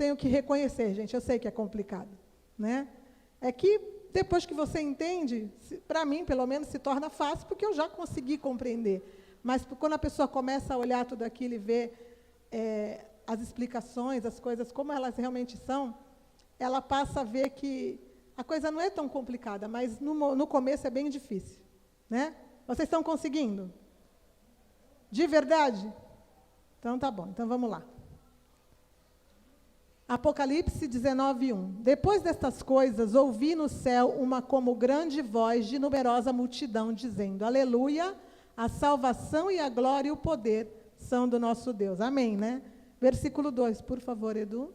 tenho que reconhecer, gente, eu sei que é complicado, né? É que depois que você entende, para mim, pelo menos, se torna fácil, porque eu já consegui compreender. Mas quando a pessoa começa a olhar tudo aquilo e ver as explicações, as coisas, como elas realmente são, ela passa a ver que a coisa não é tão complicada, mas no começo é bem difícil, né? Vocês estão conseguindo? De verdade? Então, tá bom. Então, vamos lá. Apocalipse 19:1. Depois destas coisas, ouvi no céu uma como grande voz de numerosa multidão, dizendo, aleluia, a salvação e a glória e o poder são do nosso Deus. Amém, né? Versículo 2, por favor, Edu.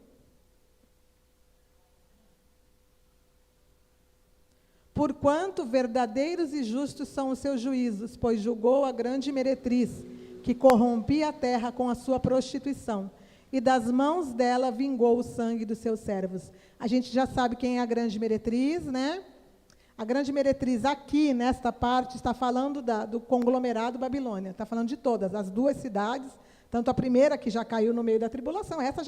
Porquanto verdadeiros e justos são os seus juízos, pois julgou a grande meretriz, que corrompia a terra com a sua prostituição, e das mãos dela vingou o sangue dos seus servos. A gente já sabe quem é a grande meretriz, né? A grande meretriz aqui, nesta parte, está falando do conglomerado Babilônia, está falando de todas, as duas cidades, tanto a primeira, que já caiu no meio da tribulação, essa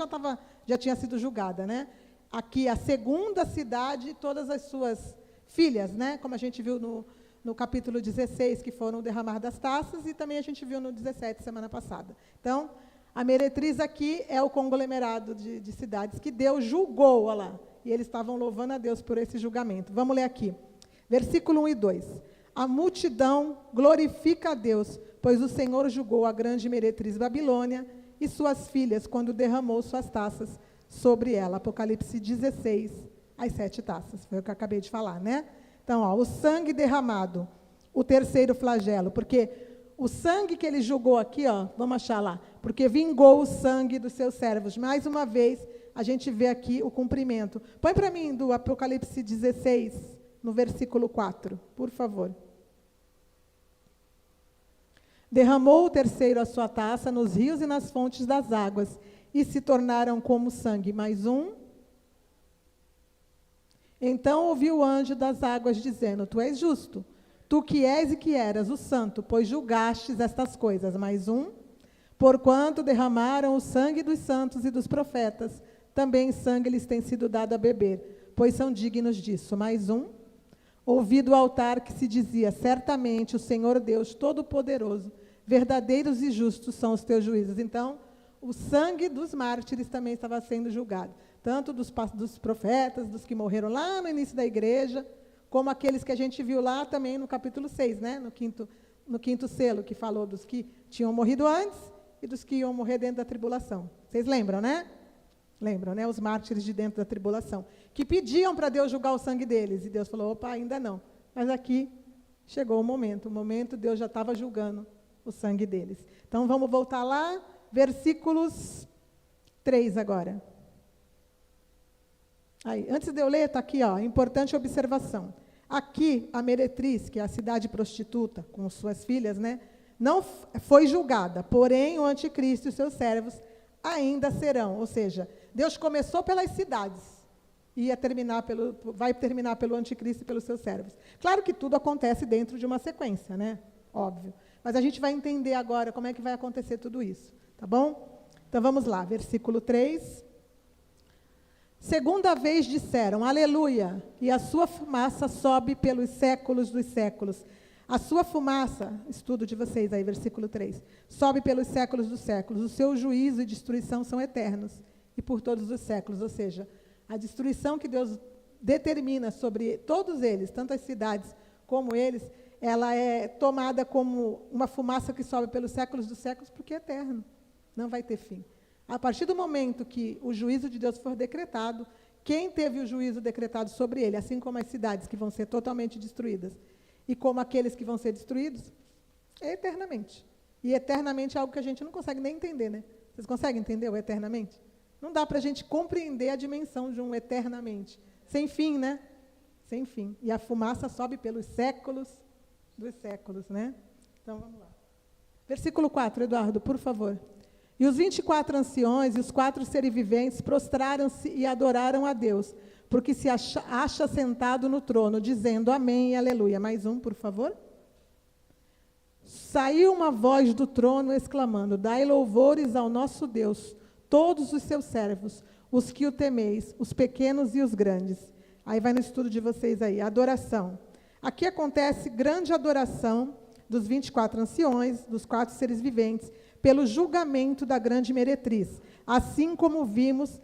já tinha sido julgada, né? Aqui, a segunda cidade, todas as suas filhas, né? Como a gente viu no capítulo 16, que foram derramar das taças, e também a gente viu no 17, semana passada. Então, a meretriz aqui é o conglomerado de cidades que Deus julgou, olha lá, e eles estavam louvando a Deus por esse julgamento. Vamos ler aqui, versículo 1 e 2. A multidão glorifica a Deus, pois o Senhor julgou a grande meretriz Babilônia e suas filhas, quando derramou suas taças sobre ela. Apocalipse 16, as 7 taças, foi o que eu acabei de falar, né? Então, ó, o sangue derramado, o terceiro flagelo, porque o sangue que ele julgou aqui, ó, vamos achar lá, porque vingou o sangue dos seus servos. Mais uma vez, a gente vê aqui o cumprimento. Põe para mim do Apocalipse 16, no versículo 4, por favor. Derramou o terceiro a sua taça nos rios e nas fontes das águas, e se tornaram como sangue. Mais um. Então ouviu o anjo das águas, dizendo, tu és justo, tu que és e que eras o santo, pois julgastes estas coisas. Mais um. Porquanto derramaram o sangue dos santos e dos profetas, também sangue lhes tem sido dado a beber, pois são dignos disso. Mais um. Ouvi do altar que se dizia, certamente o Senhor Deus Todo-Poderoso, verdadeiros e justos são os teus juízos. Então, o sangue dos mártires também estava sendo julgado, tanto dos profetas, dos que morreram lá no início da igreja, como aqueles que a gente viu lá também no capítulo 6, né? no quinto selo, que falou dos que tinham morrido antes e dos que iam morrer dentro da tribulação. Vocês lembram, né? Lembram, né? Os mártires de dentro da tribulação, que pediam para Deus julgar o sangue deles, e Deus falou, opa, ainda não. Mas aqui chegou o momento Deus já estava julgando o sangue deles. Então, vamos voltar lá, versículos 3 agora. Aí, antes de eu ler, está aqui, ó, importante observação. Aqui, a meretriz, que é a cidade prostituta, com suas filhas, né, não foi julgada, porém o anticristo e os seus servos ainda serão. Ou seja, Deus começou pelas cidades e vai terminar pelo anticristo e pelos seus servos. Claro que tudo acontece dentro de uma sequência, né? Óbvio. Mas a gente vai entender agora como é que vai acontecer tudo isso, tá bom? Então vamos lá, versículo 3. Segunda vez disseram, aleluia, e a sua fumaça sobe pelos séculos dos séculos. A sua fumaça, estudo de vocês aí, versículo 3, sobe pelos séculos dos séculos. O seu juízo e destruição são eternos, e por todos os séculos. Ou seja, a destruição que Deus determina sobre todos eles, tanto as cidades como eles, ela é tomada como uma fumaça que sobe pelos séculos dos séculos, porque é eterno, não vai ter fim. A partir do momento que o juízo de Deus for decretado, quem teve o juízo decretado sobre ele, assim como as cidades que vão ser totalmente destruídas, e como aqueles que vão ser destruídos, é eternamente. E eternamente é algo que a gente não consegue nem entender, né? Vocês conseguem entender o eternamente? Não dá para a gente compreender a dimensão de um eternamente. Sem fim, né? Sem fim. E a fumaça sobe pelos séculos dos séculos, né? Então, vamos lá. Versículo 4, Eduardo, por favor. E os 24 anciões e os 4 seres viventes prostraram-se e adoraram a Deus, porque se acha sentado no trono, dizendo amém e aleluia. Mais um, por favor. Saiu uma voz do trono exclamando, dai louvores ao nosso Deus, todos os seus servos, os que o temeis, os pequenos e os grandes. Aí vai no estudo de vocês aí, adoração. Aqui acontece grande adoração dos 24 anciões, dos 4 seres viventes, pelo julgamento da grande meretriz. Assim como vimos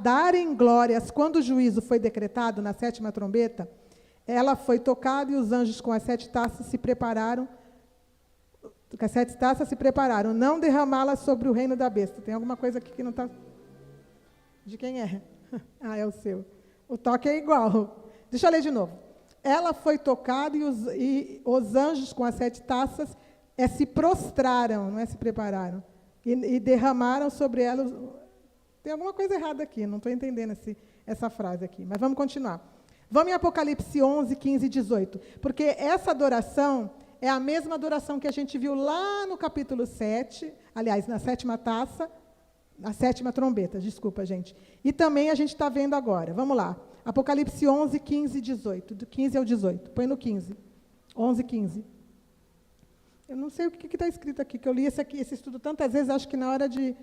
darem glórias, quando o juízo foi decretado na 7ª trombeta, ela foi tocada e os anjos com as 7 taças se prepararam, não derramá-la sobre o reino da besta. Tem alguma coisa aqui que não está... De quem é? Ah, é o seu. O toque é igual. Deixa eu ler de novo. Ela foi tocada e os anjos com as 7 taças se prostraram, não é se prepararam, e derramaram sobre ela... Tem alguma coisa errada aqui, não estou entendendo essa frase aqui, mas vamos continuar. Vamos em Apocalipse 11, 15 e 18, porque essa adoração é a mesma adoração que a gente viu lá no capítulo 7, aliás, na 7ª taça, na 7ª trombeta, desculpa, gente. E também a gente está vendo agora, vamos lá. Apocalipse 11, 15 e 18, do 15 ao 18, põe no 15, 11, 15. Eu não sei o que está escrito aqui, que eu li esse estudo tantas vezes, acho que na hora de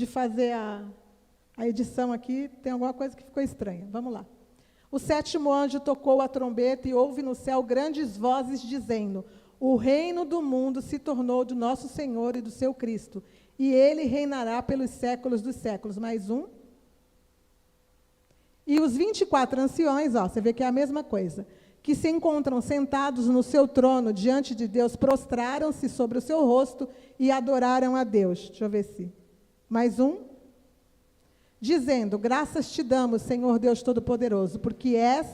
fazer a edição aqui, tem alguma coisa que ficou estranha. Vamos lá. O 7º anjo tocou a trombeta e houve no céu grandes vozes dizendo: o reino do mundo se tornou do nosso Senhor e do seu Cristo, e ele reinará pelos séculos dos séculos. Mais um. E os 24 anciões, você vê que é a mesma coisa, que se encontram sentados no seu trono diante de Deus, prostraram-se sobre o seu rosto e adoraram a Deus. Deixa eu ver se... Mais um. Dizendo: graças te damos, Senhor Deus Todo-Poderoso, porque és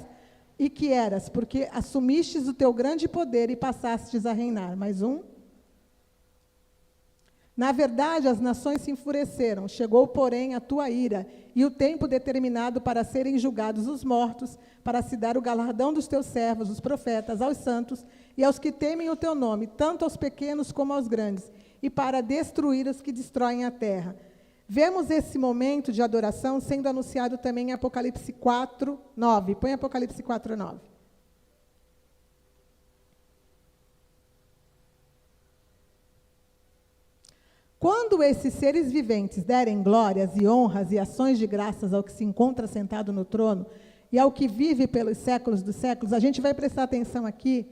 e que eras, porque assumistes o teu grande poder e passastes a reinar. Mais um. Na verdade, as nações se enfureceram, chegou, porém, a tua ira, e o tempo determinado para serem julgados os mortos, para se dar o galardão dos teus servos, os profetas, aos santos e aos que temem o teu nome, tanto aos pequenos como aos grandes, e para destruir os que destroem a terra. Vemos esse momento de adoração sendo anunciado também em Apocalipse 4, 9. Põe Apocalipse 4, 9. Quando esses seres viventes derem glórias e honras e ações de graças ao que se encontra sentado no trono e ao que vive pelos séculos dos séculos, a gente vai prestar atenção aqui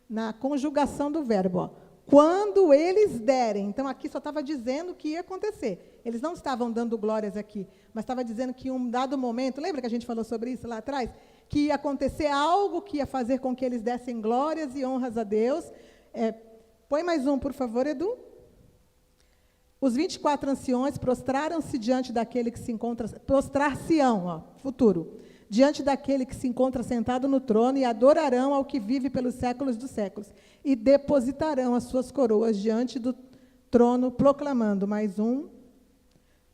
na conjugação do verbo, quando eles derem. Então, aqui só estava dizendo o que ia acontecer. Eles não estavam dando glórias aqui, mas estava dizendo que em um dado momento, lembra que a gente falou sobre isso lá atrás? Que ia acontecer algo que ia fazer com que eles dessem glórias e honras a Deus. Põe mais um, por favor, Edu. Os 24 anciões prostraram-se diante daquele que se encontra... Prostrar-se-ão, futuro. Diante daquele que se encontra sentado no trono, e adorarão ao que vive pelos séculos dos séculos, e depositarão as suas coroas diante do trono, proclamando, mais um: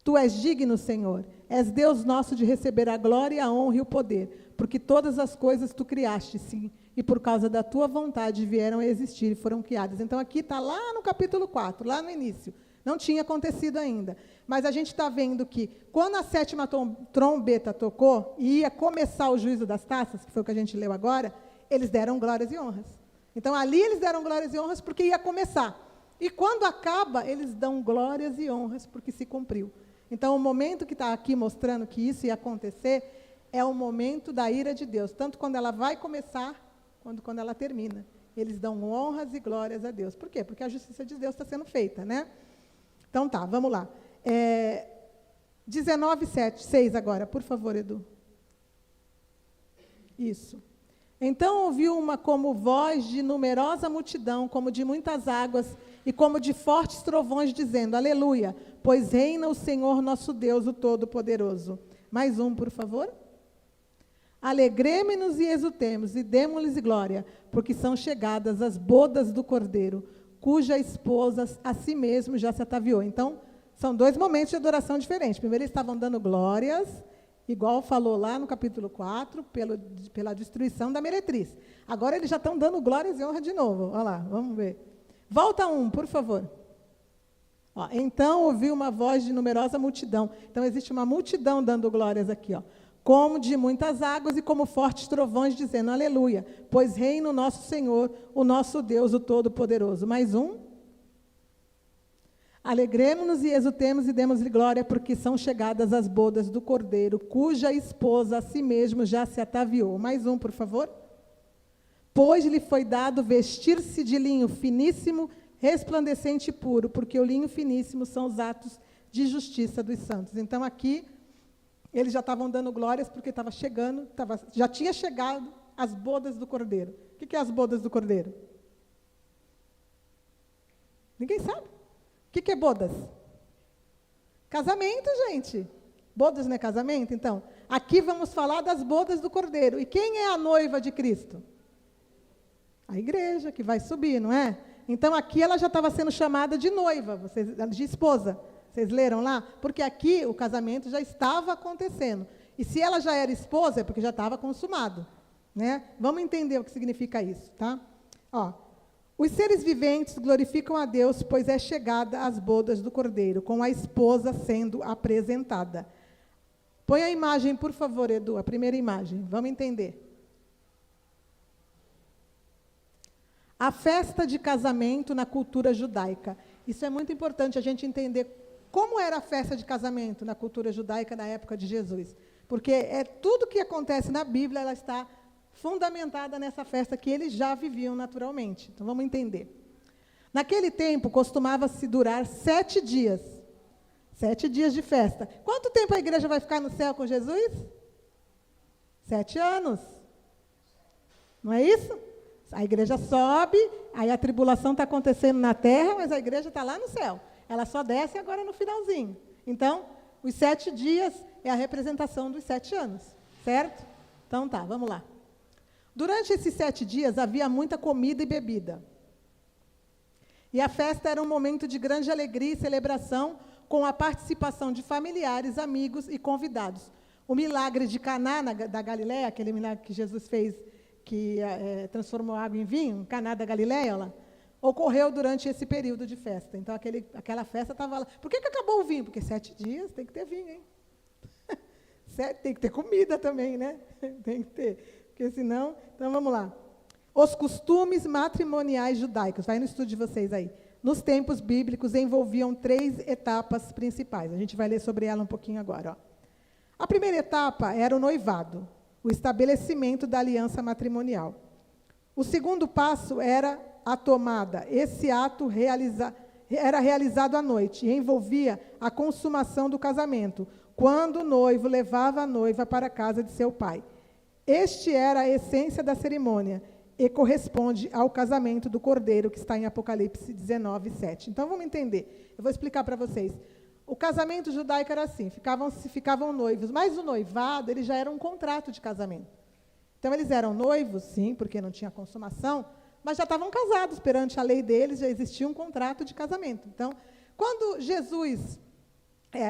tu és digno, Senhor, és Deus nosso de receber a glória, a honra e o poder, porque todas as coisas tu criaste, sim, e por causa da tua vontade vieram a existir e foram criadas. Então, aqui está lá no capítulo 4, lá no início. Não tinha acontecido ainda. Mas a gente está vendo que, quando a 7ª trombeta tocou, e ia começar o juízo das taças, que foi o que a gente leu agora, eles deram glórias e honras. Então, ali eles deram glórias e honras porque ia começar. E quando acaba, eles dão glórias e honras porque se cumpriu. Então, o momento que está aqui mostrando que isso ia acontecer é o momento da ira de Deus, tanto quando ela vai começar, quanto quando ela termina. Eles dão honras e glórias a Deus. Por quê? Porque a justiça de Deus está sendo feita, né? Então, tá, vamos lá. 19, 7, 6 agora, por favor, Edu. Isso. Então ouviu uma como voz de numerosa multidão, como de muitas águas, e como de fortes trovões, dizendo: aleluia, pois reina o Senhor nosso Deus, o Todo-Poderoso. Mais um, por favor. Alegremo-nos e exultemos, e demo-lhes glória, porque são chegadas as bodas do Cordeiro, cuja esposa a si mesmo já se ataviou. Então, são dois momentos de adoração diferentes. Primeiro, eles estavam dando glórias, igual falou lá no capítulo 4, pela destruição da meretriz. Agora, eles já estão dando glórias e honra de novo. Olha lá, vamos ver. Volta um, por favor. Então, ouviu uma voz de numerosa multidão. Então, existe uma multidão dando glórias aqui, como de muitas águas e como fortes trovões, dizendo: aleluia, pois reina o nosso Senhor, o nosso Deus, o Todo-Poderoso. Mais um. Alegremo-nos e exultemos e demos-lhe glória, porque são chegadas as bodas do Cordeiro, cuja esposa a si mesmo já se ataviou. Mais um, por favor. Pois lhe foi dado vestir-se de linho finíssimo, resplandecente e puro, porque o linho finíssimo são os atos de justiça dos santos. Então, aqui, eles já estavam dando glórias, porque estava chegando, já tinha chegado as bodas do Cordeiro. O que é as bodas do Cordeiro? Ninguém sabe. O que é bodas? Casamento, gente. Bodas não é casamento? Então, aqui vamos falar das bodas do Cordeiro. E quem é a noiva de Cristo? A igreja, que vai subir, não é? Então, aqui ela já estava sendo chamada de noiva, de esposa. Vocês leram lá? Porque aqui o casamento já estava acontecendo. E se ela já era esposa, é porque já estava consumado. Né? Vamos entender o que significa isso, tá? Ó, os seres viventes glorificam a Deus, pois é chegada as bodas do Cordeiro, com a esposa sendo apresentada. Põe a imagem, por favor, Edu, a primeira imagem. Vamos entender. A festa de casamento na cultura judaica. Isso é muito importante a gente entender como era a festa de casamento na cultura judaica na época de Jesus. Porque tudo que acontece na Bíblia, ela está fundamentada nessa festa que eles já viviam naturalmente. Então, vamos entender. Naquele tempo, costumava-se durar 7 dias. 7 dias de festa. Quanto tempo a igreja vai ficar no céu com Jesus? 7 anos. Não é isso? A igreja sobe, aí a tribulação está acontecendo na terra, mas a igreja está lá no céu. Ela só desce agora no finalzinho. Então, os 7 dias é a representação dos 7 anos. Certo? Então, tá, vamos lá. Durante esses 7 dias, havia muita comida e bebida. E a festa era um momento de grande alegria e celebração, com a participação de familiares, amigos e convidados. O milagre de Caná, da Galileia, aquele milagre que Jesus fez, que transformou água em vinho, Caná da Galileia, lá, ocorreu durante esse período de festa. Então, aquela festa estava lá. Por que acabou o vinho? Porque 7 dias tem que ter vinho, hein? Tem que ter comida também, né? Tem que ter. Porque senão... Então, vamos lá. Os costumes matrimoniais judaicos. Vai no estudo de vocês aí. Nos tempos bíblicos, envolviam 3 etapas principais. A gente vai ler sobre ela um pouquinho agora. Ó. A primeira etapa era o noivado, o estabelecimento da aliança matrimonial. O segundo passo era a tomada. Esse ato era realizado à noite e envolvia a consumação do casamento, quando o noivo levava a noiva para a casa de seu pai. Este era a essência da cerimônia e corresponde ao casamento do Cordeiro, que está em Apocalipse 19, 7. Então, vamos entender. Eu vou explicar para vocês. O casamento judaico era assim, ficavam noivos, mas o noivado ele já era um contrato de casamento. Então, eles eram noivos, sim, porque não tinha consumação, mas já estavam casados, perante a lei deles, já existia um contrato de casamento. Então, quando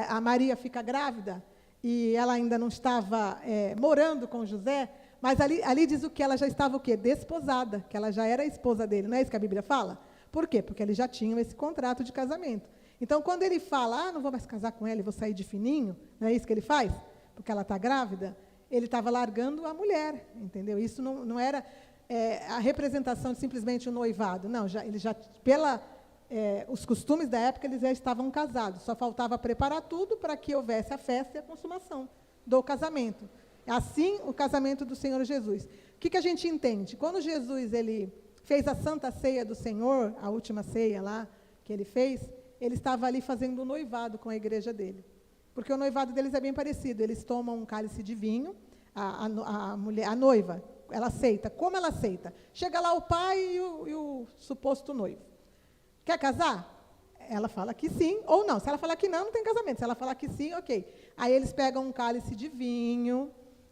a Maria fica grávida, e ela ainda não estava morando com José, mas ali diz o que? Ela já estava o quê? Desposada, que ela já era a esposa dele, não é isso que a Bíblia fala? Por quê? Porque eles já tinham esse contrato de casamento. Então, quando ele fala, não vou mais casar com ela e vou sair de fininho, não é isso que ele faz? Porque ela está grávida, ele estava largando a mulher, entendeu? Isso não era a representação de simplesmente um noivado, não, os costumes da época, eles já estavam casados, só faltava preparar tudo para que houvesse a festa e a consumação do casamento. Assim, o casamento do Senhor Jesus. O que a gente entende? Quando Jesus ele fez a Santa Ceia do Senhor, a última ceia lá que ele fez, ele estava ali fazendo um noivado com a igreja dele. Porque o noivado deles é bem parecido. Eles tomam um cálice de vinho, a noiva, ela aceita. Como ela aceita? Chega lá o pai e o suposto noivo. Quer casar? Ela fala que sim ou não. Se ela falar que não, não tem casamento. Se ela falar que sim, ok. Aí eles pegam um cálice de vinho,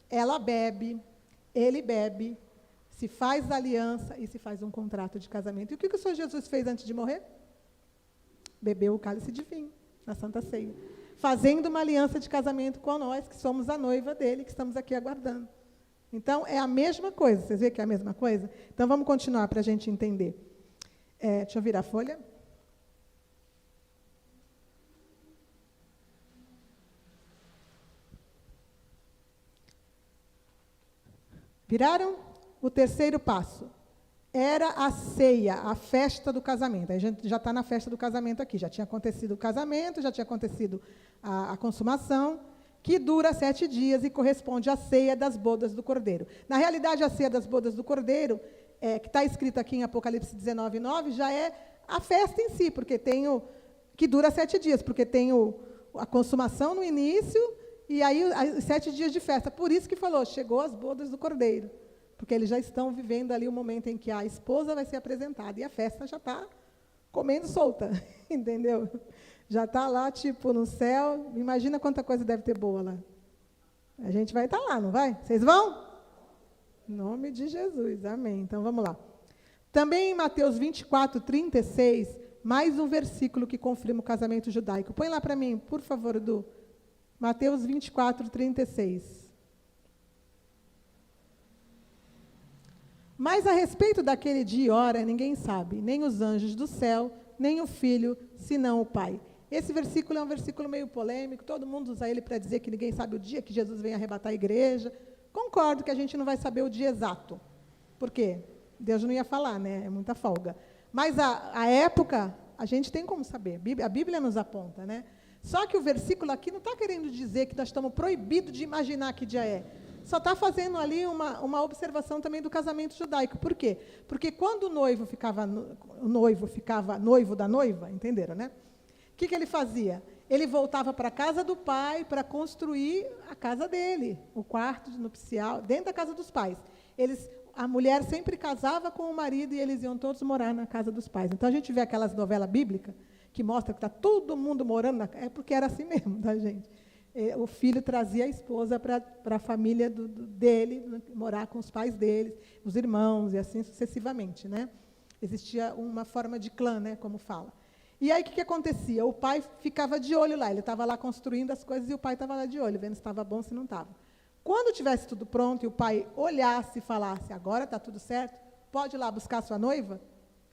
ela bebe, ele bebe, se faz aliança e se faz um contrato de casamento. E o que o Senhor Jesus fez antes de morrer? Bebeu o cálice de vinho na Santa Ceia, fazendo uma aliança de casamento com nós, que somos a noiva dele, que estamos aqui aguardando. Então, é a mesma coisa. Vocês veem que é a mesma coisa? Então, vamos continuar para a gente entender. Deixa eu virar a folha. Viraram? O terceiro passo. era a ceia, a festa do casamento. A gente já está na festa do casamento aqui. Já tinha acontecido o casamento, já tinha acontecido a consumação, que dura 7 dias e corresponde à ceia das bodas do Cordeiro. Na realidade, a ceia das bodas do Cordeiro, que está escrito aqui em Apocalipse 19:9, já é a festa em si, porque que dura 7 dias, porque tem a consumação no início e aí os 7 dias de festa. Por isso que falou, chegou as bodas do Cordeiro. Porque eles já estão vivendo ali o momento em que a esposa vai ser apresentada. E a festa já está comendo solta, entendeu? Já está lá, tipo, no céu. Imagina quanta coisa deve ter boa lá. A gente vai estar lá, não vai? Vocês vão? Em nome de Jesus, amém. Então, vamos lá. Também em Mateus 24:36, mais um versículo que confirma o casamento judaico. Põe lá para mim, por favor, Edu. Mateus 24:36. Mas a respeito daquele dia e hora, ninguém sabe, nem os anjos do céu, nem o Filho, senão o Pai. Esse versículo é um versículo meio polêmico, todo mundo usa ele para dizer que ninguém sabe o dia que Jesus vem arrebatar a igreja. Concordo que a gente não vai saber o dia exato. Por quê? Deus não ia falar, né? É muita folga. Mas a época, a gente tem como saber. A Bíblia nos aponta, né? Só que o versículo aqui não está querendo dizer que nós estamos proibidos de imaginar que dia é. Só está fazendo ali uma observação também do casamento judaico. Por quê? Porque quando o noivo ficava noivo da noiva, entenderam, né? O que ele fazia? Ele voltava para a casa do pai para construir a casa dele, o quarto nupcial, dentro da casa dos pais. A mulher sempre casava com o marido e eles iam todos morar na casa dos pais. Então, a gente vê aquelas novelas bíblicas que mostram que está todo mundo morando é porque era assim mesmo, tá, gente? O filho trazia a esposa para a família dele, morar com os pais dele, os irmãos, e assim sucessivamente, né? Existia uma forma de clã, né, como fala. E aí, o que acontecia? O pai ficava de olho lá, ele estava lá construindo as coisas e o pai estava lá de olho, vendo se estava bom, se não estava. Quando tivesse tudo pronto e o pai olhasse e falasse, agora está tudo certo, pode ir lá buscar sua noiva,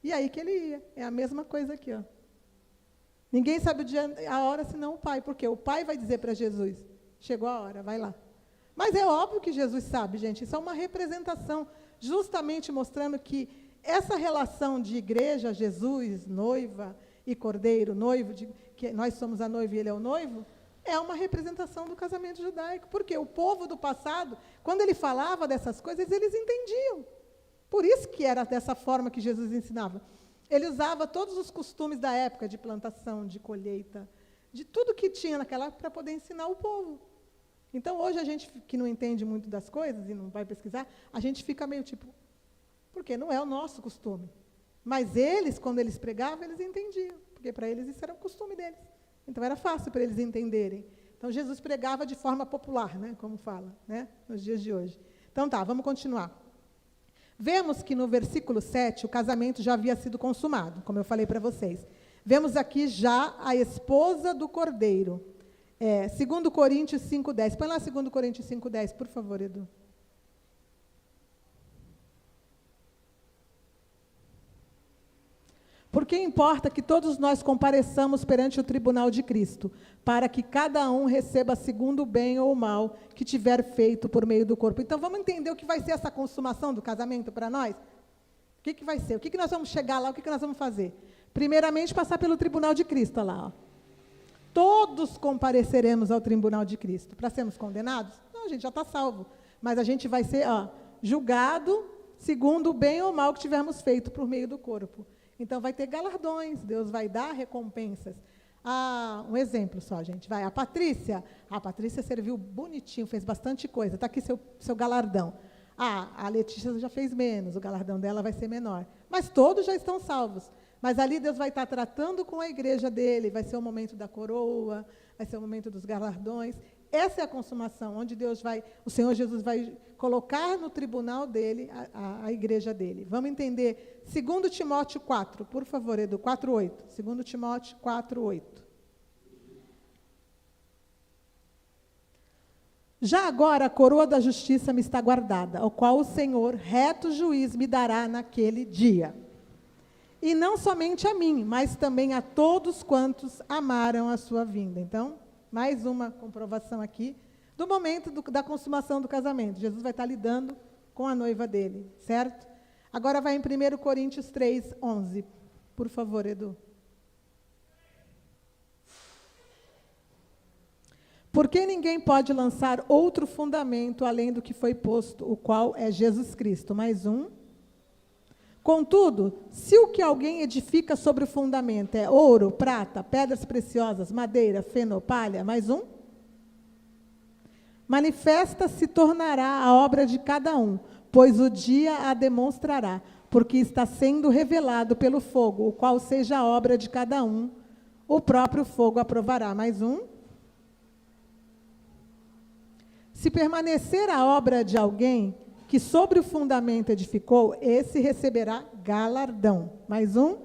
e aí que ele ia. É a mesma coisa aqui, ó. Ninguém sabe o dia, a hora, senão o pai, porque o pai vai dizer para Jesus, chegou a hora, vai lá. Mas é óbvio que Jesus sabe, gente, isso é uma representação, justamente mostrando que essa relação de igreja, Jesus, noiva e cordeiro, noivo, que nós somos a noiva e ele é o noivo, é uma representação do casamento judaico, porque o povo do passado, quando ele falava dessas coisas, eles entendiam. Por isso que era dessa forma que Jesus ensinava. Ele usava todos os costumes da época de plantação, de colheita, de tudo que tinha naquela época para poder ensinar o povo. Então, hoje, a gente que não entende muito das coisas e não vai pesquisar, a gente fica meio tipo, porque não é o nosso costume. Mas eles, quando eles pregavam, eles entendiam, porque para eles isso era o costume deles. Então, era fácil para eles entenderem. Então, Jesus pregava de forma popular, né, como fala, né, nos dias de hoje. Então, tá, vamos continuar. Vemos que no versículo 7, o casamento já havia sido consumado, como eu falei para vocês. Vemos aqui já a esposa do Cordeiro. 2 Coríntios 5:10. Põe lá 2 Coríntios 5:10, por favor, Edu. Porque importa que todos nós compareçamos perante o tribunal de Cristo, para que cada um receba segundo o bem ou o mal que tiver feito por meio do corpo. Então, vamos entender o que vai ser essa consumação do casamento para nós? O que vai ser? O que nós vamos chegar lá? O que nós vamos fazer? Primeiramente, passar pelo tribunal de Cristo, lá. Ó. Todos compareceremos ao tribunal de Cristo. Para sermos condenados? Não, a gente já está salvo. Mas a gente vai ser julgado segundo o bem ou o mal que tivermos feito por meio do corpo. Então, vai ter galardões, Deus vai dar recompensas. Um exemplo só, gente. A Patrícia serviu bonitinho, fez bastante coisa. Está aqui seu galardão. A Letícia já fez menos, o galardão dela vai ser menor. Mas todos já estão salvos. Mas ali Deus vai estar tratando com a igreja dele, vai ser o momento da coroa, vai ser o momento dos galardões. Essa é a consumação, onde o Senhor Jesus vai colocar no tribunal dele a igreja dele. Vamos entender 2 Timóteo 4, por favor, Edu, 4:8. 2 Timóteo 4:8. Já agora a coroa da justiça me está guardada, ao qual o Senhor, reto juiz, me dará naquele dia. E não somente a mim, mas também a todos quantos amaram a sua vinda. Então, mais uma comprovação aqui do momento da consumação do casamento. Jesus vai estar lidando com a noiva dele, certo? Agora vai em 1 Coríntios 3, 11. Por favor, Edu. Porque ninguém pode lançar outro fundamento além do que foi posto, o qual é Jesus Cristo. Mais um. Contudo, se o que alguém edifica sobre o fundamento é ouro, prata, pedras preciosas, madeira, feno, palha, mais um. Manifesta se tornará a obra de cada um, pois o dia a demonstrará, porque está sendo revelado pelo fogo, o qual seja a obra de cada um, o próprio fogo aprovará. Mais um. Se permanecer a obra de alguém que sobre o fundamento edificou, esse receberá galardão. Mais um.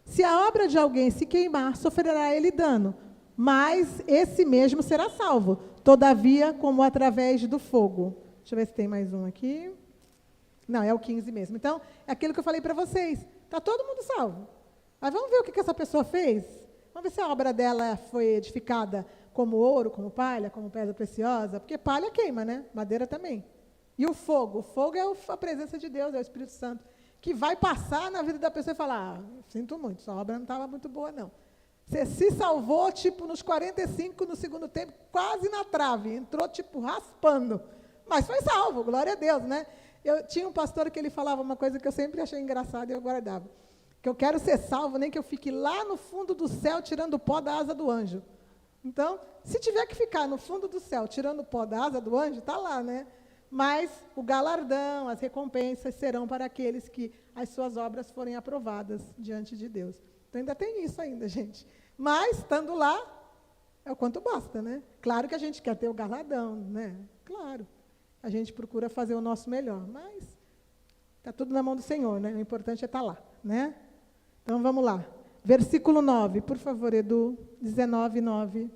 Se a obra de alguém se queimar, sofrerá ele dano, mas esse mesmo será salvo, todavia, como através do fogo. Deixa eu ver se tem mais um aqui. Não, é o 15 mesmo. Então, é aquilo que eu falei para vocês. Está todo mundo salvo. Mas vamos ver o que essa pessoa fez? Vamos ver se a obra dela foi edificada como ouro, como palha, como pedra preciosa, porque palha queima, né? Madeira também. E o fogo é a presença de Deus, é o Espírito Santo, que vai passar na vida da pessoa e falar, sinto muito, sua obra não estava muito boa, não. Você se salvou, tipo, nos 45, no segundo tempo, quase na trave, entrou, tipo, raspando, mas foi salvo, glória a Deus, né? Eu tinha um pastor que ele falava uma coisa que eu sempre achei engraçada e eu guardava, que eu quero ser salvo, nem que eu fique lá no fundo do céu tirando o pó da asa do anjo. Então, se tiver que ficar no fundo do céu, tirando o pó da asa do anjo, está lá, né? Mas o galardão, as recompensas serão para aqueles que as suas obras forem aprovadas diante de Deus. Então, ainda tem isso ainda, gente. Mas, estando lá, é o quanto basta, né? Claro que a gente quer ter o galardão, né? Claro. A gente procura fazer o nosso melhor, mas está tudo na mão do Senhor, né? O importante é estar lá, né? Então, vamos lá. Versículo 9, por favor, Edu, 19, 9.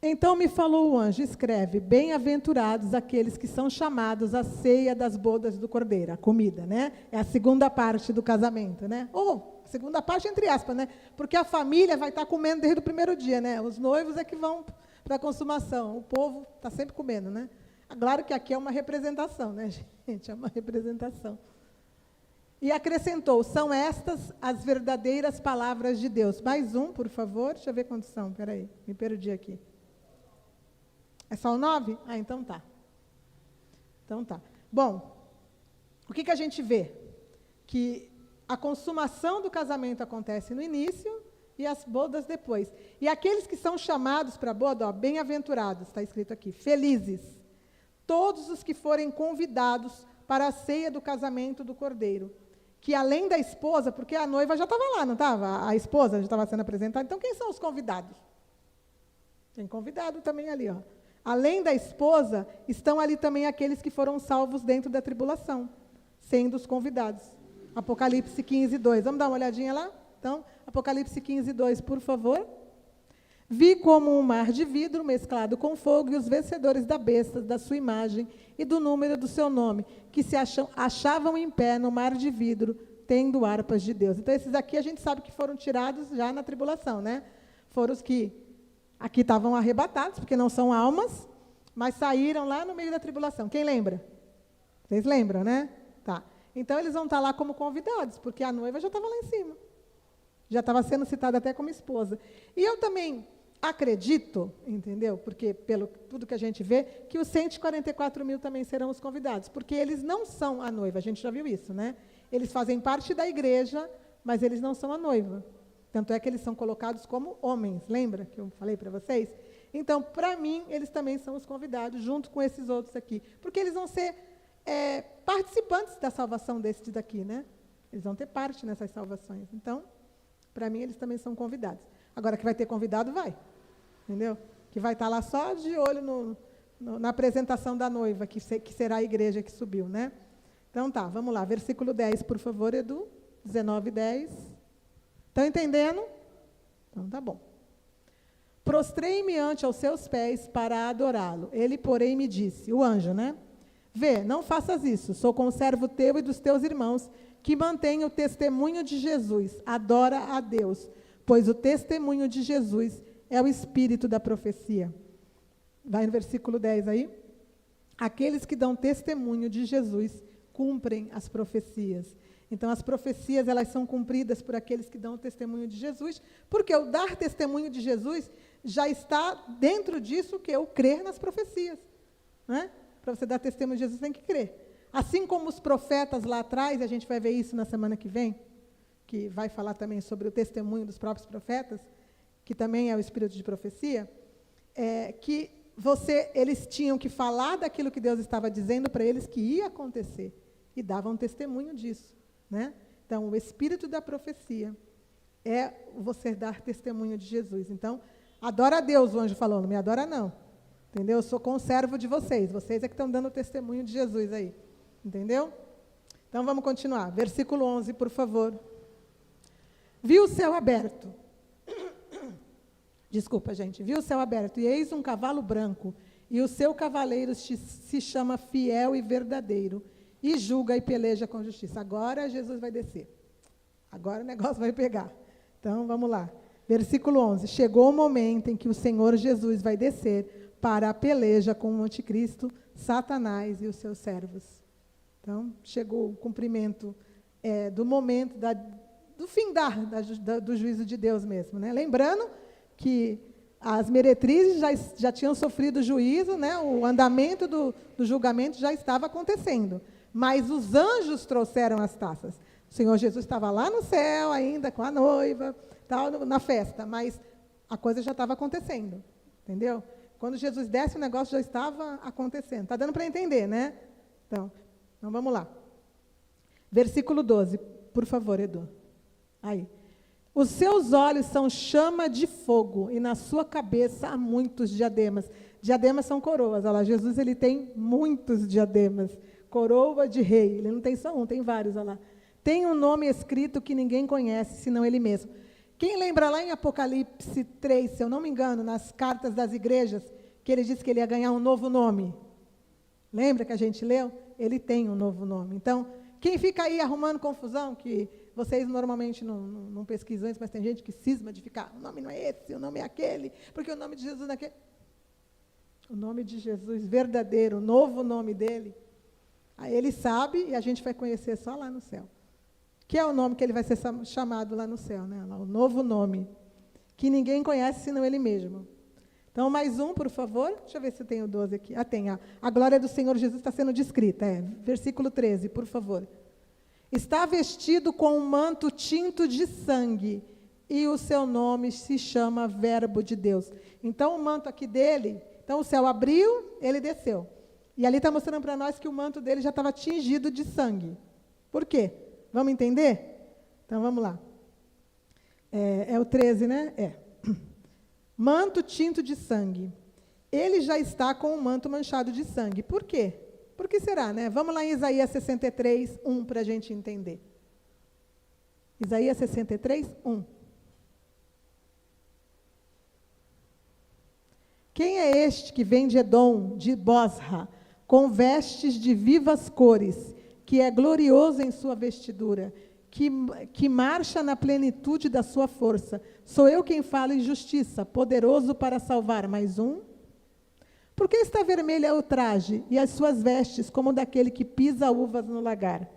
Então me falou o anjo, escreve, bem-aventurados aqueles que são chamados à ceia das bodas do Cordeiro, a comida, né? É a segunda parte do casamento, né? Ou, segunda parte entre aspas, né? Porque a família vai estar comendo desde o primeiro dia, né? Os noivos é que vão para a consumação, o povo está sempre comendo, né? Claro que aqui é uma representação, né, gente? É uma representação. E acrescentou, são estas as verdadeiras palavras de Deus. Mais um, por favor. Deixa eu ver quantos são. Espera aí, me perdi aqui. É só o 9? Ah, então tá. Então tá. Bom, o que a gente vê? Que a consumação do casamento acontece no início e as bodas depois. E aqueles que são chamados para a boda, ó, bem-aventurados, está escrito aqui, felizes. Todos os que forem convidados para a ceia do casamento do Cordeiro. Que além da esposa, porque a noiva já estava lá, não estava? A esposa já estava sendo apresentada. Então, quem são os convidados? Tem convidado também ali, ó. Além da esposa, estão ali também aqueles que foram salvos dentro da tribulação, sendo os convidados. Apocalipse 15, 2. Vamos dar uma olhadinha lá? Então, Apocalipse 15, 2, por favor. Vi como um mar de vidro mesclado com fogo e os vencedores da besta, da sua imagem e do número do seu nome, que se achavam em pé no mar de vidro, tendo harpas de Deus. Então, esses aqui a gente sabe que foram tirados já na tribulação, né? Foram os que aqui estavam arrebatados, porque não são almas, mas saíram lá no meio da tribulação. Quem lembra? Vocês lembram, né? Tá. Então, eles vão estar lá como convidados, porque a noiva já estava lá em cima. Já estava sendo citada até como esposa. E eu também acredito, entendeu? Porque, pelo tudo que a gente vê, que os 144 mil também serão os convidados, porque eles não são a noiva, a gente já viu isso, né? Eles fazem parte da igreja, mas eles não são a noiva. Tanto é que eles são colocados como homens, lembra que eu falei para vocês? Então, para mim, eles também são os convidados, junto com esses outros aqui, porque eles vão ser participantes da salvação desses daqui, né? Eles vão ter parte nessas salvações. Então, para mim, eles também são convidados. Agora, que vai ter convidado, vai. Entendeu? Que vai estar lá só de olho na apresentação da noiva, que será a igreja que subiu, né? Então, tá, vamos lá. Versículo 10, por favor, Edu. 19, 10. Estão entendendo? Então, tá bom. Prostrei-me ante aos seus pés para adorá-lo. Ele, porém, me disse, o anjo, né? Vê, não faças isso. Sou conservo teu e dos teus irmãos, que mantêm o testemunho de Jesus. Adora a Deus, pois o testemunho de Jesus é o espírito da profecia. Vai no versículo 10 aí. Aqueles que dão testemunho de Jesus cumprem as profecias. Então, as profecias, elas são cumpridas por aqueles que dão o testemunho de Jesus, porque o dar testemunho de Jesus já está dentro disso que é o crer nas profecias. Né? Para você dar testemunho de Jesus, tem que crer. Assim como os profetas lá atrás, a gente vai ver isso na semana que vem, que vai falar também sobre o testemunho dos próprios profetas, que também é o espírito de profecia, que eles tinham que falar daquilo que Deus estava dizendo para eles que ia acontecer, e davam testemunho disso. Né? Então, o espírito da profecia é você dar testemunho de Jesus. Então, adora a Deus, o anjo falou, não me adora não. Entendeu? Eu sou conservo de vocês. Vocês é que estão dando testemunho de Jesus aí. Entendeu? Então, vamos continuar. Versículo 11, por favor. Viu o céu aberto. Desculpa, gente. Viu o céu aberto. E eis um cavalo branco. E o seu cavaleiro se chama Fiel e Verdadeiro. E julga e peleja com justiça. Agora Jesus vai descer. Agora o negócio vai pegar. Então, vamos lá. Versículo 11. Chegou o momento em que o Senhor Jesus vai descer para a peleja com o anticristo, Satanás e os seus servos. Então, chegou o cumprimento do momento, do findar do juízo de Deus mesmo. Né? Lembrando que as meretrizes já tinham sofrido juízo, né? O andamento do julgamento já estava acontecendo. Mas os anjos trouxeram as taças. O Senhor Jesus estava lá no céu ainda, com a noiva, tal, na festa, mas a coisa já estava acontecendo, entendeu? Quando Jesus desce, o negócio já estava acontecendo. Está dando para entender, né? Então, vamos lá. Versículo 12, por favor, Edu. Aí. Os seus olhos são chama de fogo, e na sua cabeça há muitos diademas. Diademas são coroas. Olha lá, Jesus ele tem muitos diademas. Coroa de rei. Ele não tem só um, tem vários. Olha lá. Tem um nome escrito que ninguém conhece, senão ele mesmo. Quem lembra lá em Apocalipse 3, se eu não me engano, nas cartas das igrejas, que ele disse que ele ia ganhar um novo nome? Lembra que a gente leu? Ele tem um novo nome. Então, quem fica aí arrumando confusão, que vocês normalmente não pesquisam isso, mas tem gente que cisma de ficar, o nome não é esse, o nome é aquele, porque o nome de Jesus não é aquele. O nome de Jesus verdadeiro, o novo nome dele, aí ele sabe e a gente vai conhecer só lá no céu. Que é o nome que ele vai ser chamado lá no céu, né? O novo nome, que ninguém conhece senão ele mesmo. Então, mais um, por favor. Deixa eu ver se eu tenho 12 aqui. Tem. A glória do Senhor Jesus está sendo descrita. Versículo 13, por favor. Está vestido com um manto tinto de sangue, e o seu nome se chama Verbo de Deus. Então, o manto aqui dele, então o céu abriu, ele desceu. E ali está mostrando para nós que o manto dele já estava tingido de sangue. Por quê? Vamos entender? Então, vamos lá. É o 13, né? Manto tinto de sangue. Ele já está com o manto manchado de sangue. Por quê? Por que será, né? Vamos lá em Isaías 63, 1, para a gente entender. Isaías 63, 1. Quem é este que vem de Edom, de Bosra, com vestes de vivas cores, que é glorioso em sua vestidura, que marcha na plenitude da sua força? Sou eu quem fala em justiça, poderoso para salvar. Mais um. Por que está vermelha o traje e as suas vestes como daquele que pisa uvas no lagar?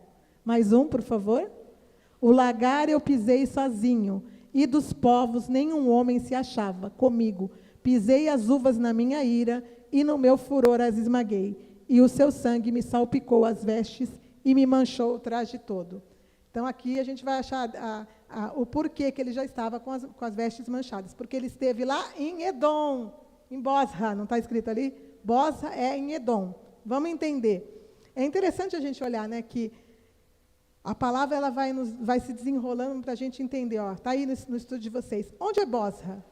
Mais um, por favor. O lagar eu pisei sozinho, e dos povos nenhum homem se achava comigo. Pisei as uvas na minha ira, e no meu furor as esmaguei. E o seu sangue me salpicou as vestes e me manchou o traje todo. Então, aqui a gente vai achar o porquê que ele já estava com as vestes manchadas. Porque ele esteve lá em Edom, em Bosra, não está escrito ali? Bosra é em Edom. Vamos entender. É interessante a gente olhar, né, que a palavra ela vai se desenrolando para a gente entender. Está aí no estudo de vocês. Onde é Bosra?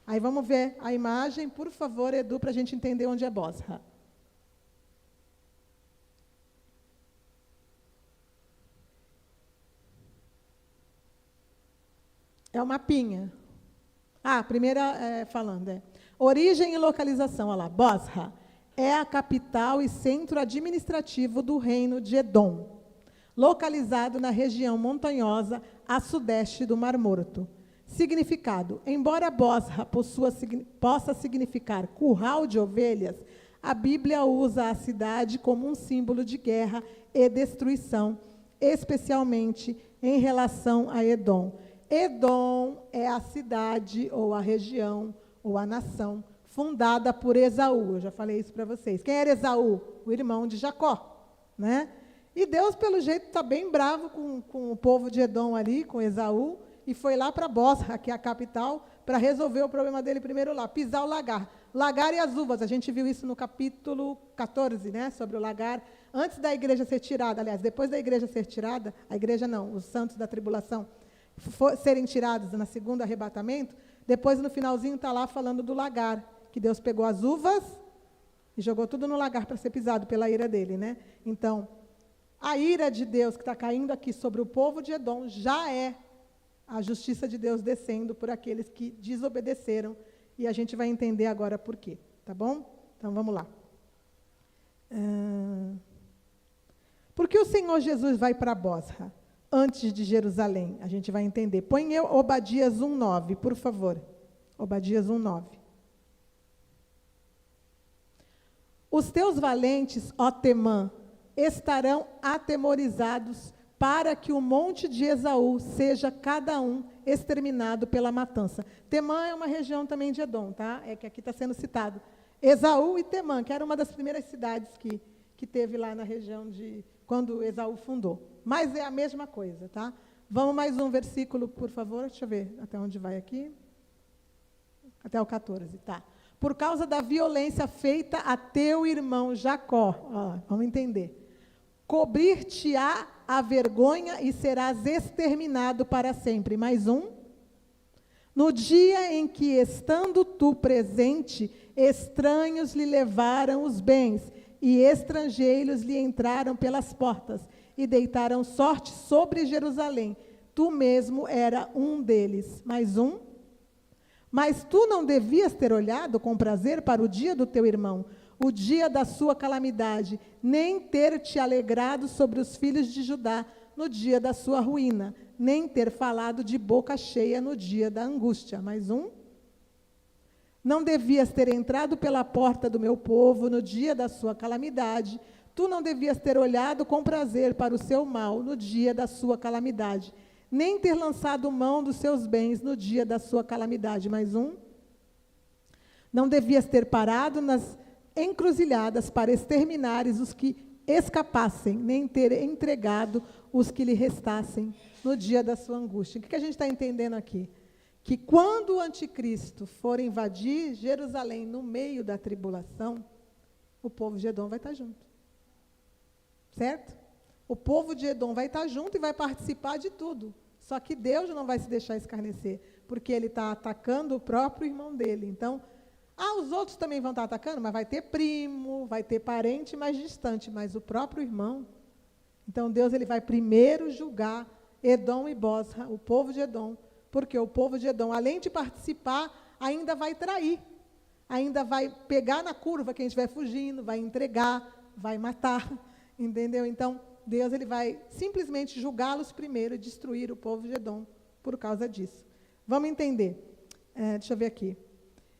Aí vamos ver a imagem, por favor, Edu, para a gente entender onde é Bosra. É o mapinha. Primeira falando. Origem e localização, olha lá. Bosra é a capital e centro administrativo do reino de Edom, localizado na região montanhosa a sudeste do Mar Morto. Significado: embora Bosra possa significar curral de ovelhas, a Bíblia usa a cidade como um símbolo de guerra e destruição, especialmente em relação a Edom. Edom é a cidade, ou a região, ou a nação, fundada por Esaú. Eu já falei isso para vocês. Quem era Esaú? O irmão de Jacó, né? E Deus, pelo jeito, está bem bravo com o povo de Edom ali, com Esaú, e foi lá para Bosra, que é a capital, para resolver o problema dele primeiro lá, pisar o lagar. Lagar e as uvas, a gente viu isso no capítulo 14, né, sobre o lagar, antes da igreja ser tirada, aliás, depois da igreja ser tirada, a igreja não, os santos da tribulação, serem tirados no segundo arrebatamento, depois no finalzinho está lá falando do lagar, que Deus pegou as uvas e jogou tudo no lagar para ser pisado pela ira dele, né? Então, a ira de Deus que está caindo aqui sobre o povo de Edom já é a justiça de Deus descendo por aqueles que desobedeceram, e a gente vai entender agora por quê, tá bom? Então, vamos lá. Por que o Senhor Jesus vai para Bosra, antes de Jerusalém? A gente vai entender. Põe Obadias 1:9, por favor. Obadias 1:9. Os teus valentes, ó Temã, estarão atemorizados, para que o monte de Esaú seja cada um exterminado pela matança. Temã é uma região também de Edom, tá? É que aqui está sendo citado. Esaú e Temã, que era uma das primeiras cidades que teve lá na região de quando Esaú fundou. Mas é a mesma coisa, tá? Vamos mais um versículo, por favor. Deixa eu ver até onde vai aqui. Até o 14, tá. Por causa da violência feita a teu irmão Jacó. Ó, vamos entender. Cobrir-te-á a vergonha e serás exterminado para sempre. Mais um. No dia em que, estando tu presente, estranhos lhe levaram os bens, e estrangeiros lhe entraram pelas portas, e deitaram sorte sobre Jerusalém. Tu mesmo era um deles. Mais um. Mas tu não devias ter olhado com prazer para o dia do teu irmão, o dia da sua calamidade, nem ter te alegrado sobre os filhos de Judá no dia da sua ruína, nem ter falado de boca cheia no dia da angústia. Mais um. Não devias ter entrado pela porta do meu povo no dia da sua calamidade, tu não devias ter olhado com prazer para o seu mal no dia da sua calamidade, nem ter lançado mão dos seus bens no dia da sua calamidade. Mais um. Não devias ter parado nas encruzilhadas para exterminares os que escapassem, nem ter entregado os que lhe restassem no dia da sua angústia. O que a gente está entendendo aqui? Que quando o anticristo for invadir Jerusalém no meio da tribulação, o povo de Edom vai estar junto. Certo? O povo de Edom vai estar junto e vai participar de tudo. Só que Deus não vai se deixar escarnecer, porque ele está atacando o próprio irmão dele. Então, os outros também vão estar atacando, mas vai ter primo, vai ter parente mais distante, mas o próprio irmão. Então, Deus ele vai primeiro julgar Edom e Bosra, o povo de Edom, porque o povo de Edom, além de participar, ainda vai trair, ainda vai pegar na curva quem estiver fugindo, vai entregar, vai matar, entendeu? Então, Deus ele vai simplesmente julgá-los primeiro e destruir o povo de Edom por causa disso. Vamos entender. Deixa eu ver aqui.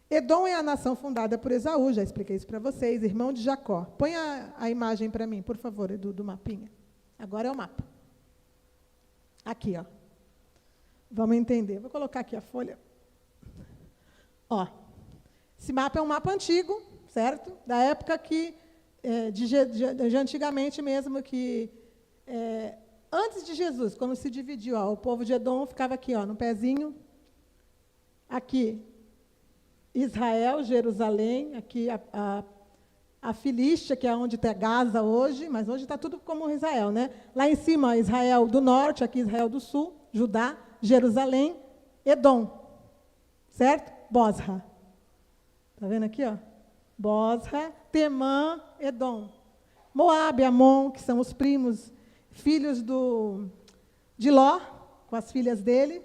Edom é a nação fundada por Esaú, já expliquei isso para vocês, irmão de Jacó. Põe a imagem para mim, por favor, Edu, do mapinha. Agora é o mapa. Aqui, ó. Vamos entender. Vou colocar aqui a folha. Ó, esse mapa é um mapa antigo, certo? Da época que, de antigamente mesmo, que antes de Jesus, quando se dividiu, ó, o povo de Edom ficava aqui, ó, no pezinho. Aqui, Israel, Jerusalém, aqui a Filístia, que é onde está Gaza hoje, mas hoje está tudo como Israel, né? Lá em cima, ó, Israel do norte, aqui Israel do sul, Judá, Jerusalém, Edom, certo? Bosra. Está vendo aqui, ó? Bosra, Temã, Edom. Moabe, Amon, que são os primos, filhos de Ló, com as filhas dele,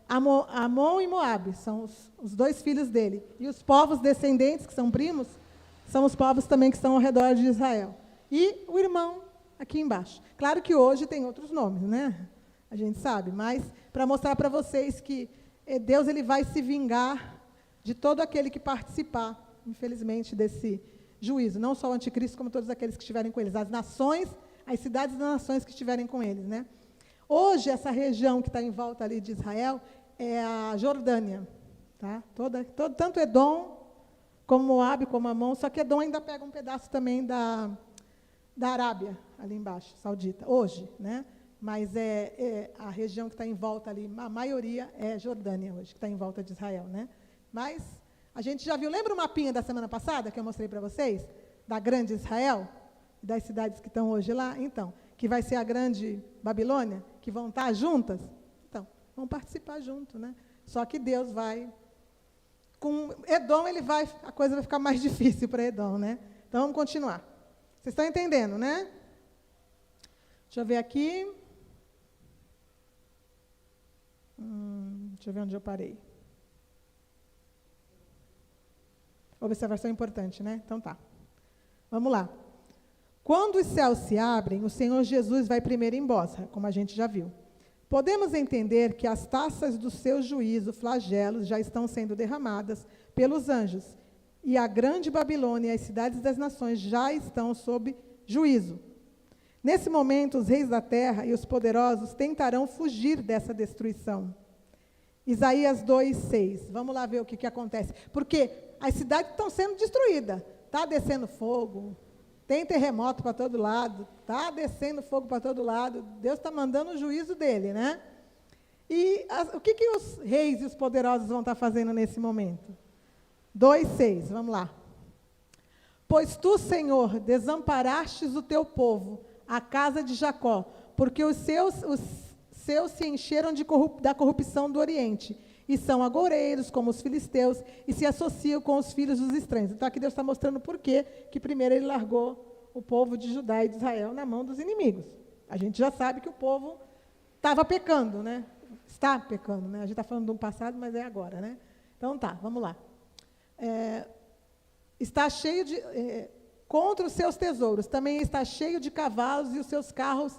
Amon e Moabe, são os dois filhos dele. E os povos descendentes, que são primos, são os povos também que estão ao redor de Israel. E o irmão aqui embaixo. Claro que hoje tem outros nomes, né? A gente sabe, mas para mostrar para vocês que Deus ele vai se vingar de todo aquele que participar, infelizmente, desse juízo. Não só o anticristo, como todos aqueles que estiverem com eles. As nações, as cidades das nações que estiverem com eles, né? Hoje, essa região que está em volta ali de Israel é a Jordânia. Tá? Tanto Edom, como Moabe, como Amon, só que Edom ainda pega um pedaço também da Arábia, ali embaixo, saudita, hoje, né? Mas a região que está em volta ali, a maioria é Jordânia hoje, que está em volta de Israel, né? Mas a gente já viu, lembra o mapinha da semana passada que eu mostrei para vocês? Da grande Israel? Das cidades que estão hoje lá? Então, que vai ser a grande Babilônia, que vão estar juntas? Então, vão participar junto, né? Só que Deus vai... Com Edom, a coisa vai ficar mais difícil para Edom, né? Então, vamos continuar. Vocês estão entendendo, né? Deixa eu ver aqui. Deixa eu ver onde eu parei. Observação importante, né? Então tá. Vamos lá. Quando os céus se abrem, o Senhor Jesus vai primeiro em Bosra, como a gente já viu. Podemos entender que as taças do seu juízo, flagelos, já estão sendo derramadas pelos anjos, e a grande Babilônia e as cidades das nações já estão sob juízo. Nesse momento, os reis da terra e os poderosos tentarão fugir dessa destruição. Isaías 2:6. Vamos lá ver o que acontece. Porque as cidades estão sendo destruídas. Está descendo fogo, tem terremoto para todo lado, está descendo fogo para todo lado. Deus está mandando o juízo dele, né? E o que os reis e os poderosos vão estar fazendo nesse momento? 2:6, vamos lá. Pois tu, Senhor, desamparastes o teu povo, a casa de Jacó, porque os seus se encheram da corrupção do Oriente, e são agoureiros como os filisteus, e se associam com os filhos dos estranhos. Então, aqui Deus está mostrando por quê que primeiro ele largou o povo de Judá e de Israel na mão dos inimigos. A gente já sabe que o povo estava pecando, né? Está pecando, né? A gente está falando do passado, mas é agora, né? Então, tá, vamos lá. Está cheio de... contra os seus tesouros, também está cheio de cavalos e os seus carros,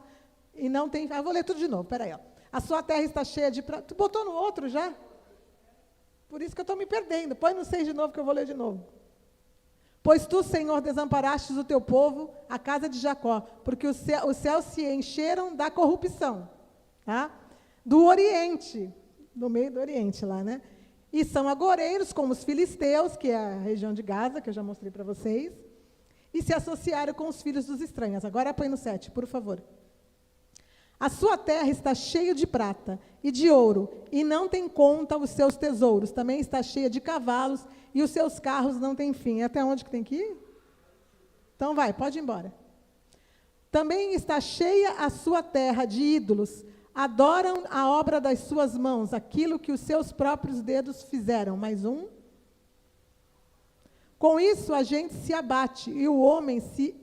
e não tem... vou ler tudo de novo, peraí. Ó. A sua terra está cheia de... Tu botou no outro já? Por isso que eu estou me perdendo. Põe no 6 de novo, que eu vou ler de novo. Pois tu, Senhor, desamparastes o teu povo, a casa de Jacó, porque os céus se encheram da corrupção, tá? Do Oriente, do meio do Oriente lá, né? E são agoureiros, como os filisteus, que é a região de Gaza, que eu já mostrei para vocês, e se associaram com os filhos dos estranhos. Agora põe no 7, por favor. A sua terra está cheia de prata e de ouro, e não tem conta os seus tesouros. Também está cheia de cavalos, e os seus carros não têm fim. Até onde que tem que ir? Então vai, pode ir embora. Também está cheia a sua terra de ídolos. Adoram a obra das suas mãos, aquilo que os seus próprios dedos fizeram. Mais um. Com isso, a gente se abate, e o homem se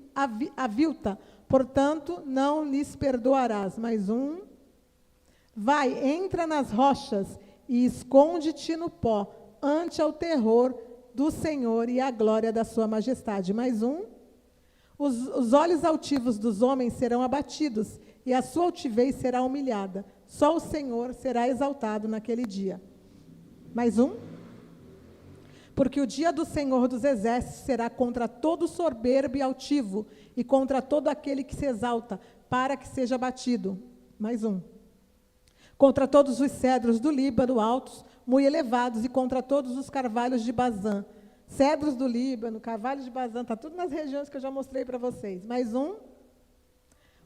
avilta. Portanto, não lhes perdoarás. Mais um. Vai, entra nas rochas e esconde-te no pó, ante ao terror do Senhor e à glória da sua majestade. Mais um. Os olhos altivos dos homens serão abatidos, e a sua altivez será humilhada. Só o Senhor será exaltado naquele dia. Mais um. Porque o dia do Senhor dos Exércitos será contra todo soberbo e altivo, e contra todo aquele que se exalta, para que seja abatido. Mais um. Contra todos os cedros do Líbano altos, muito elevados, e contra todos os carvalhos de Bazã. Cedros do Líbano, carvalhos de Bazã, está tudo nas regiões que eu já mostrei para vocês. Mais um.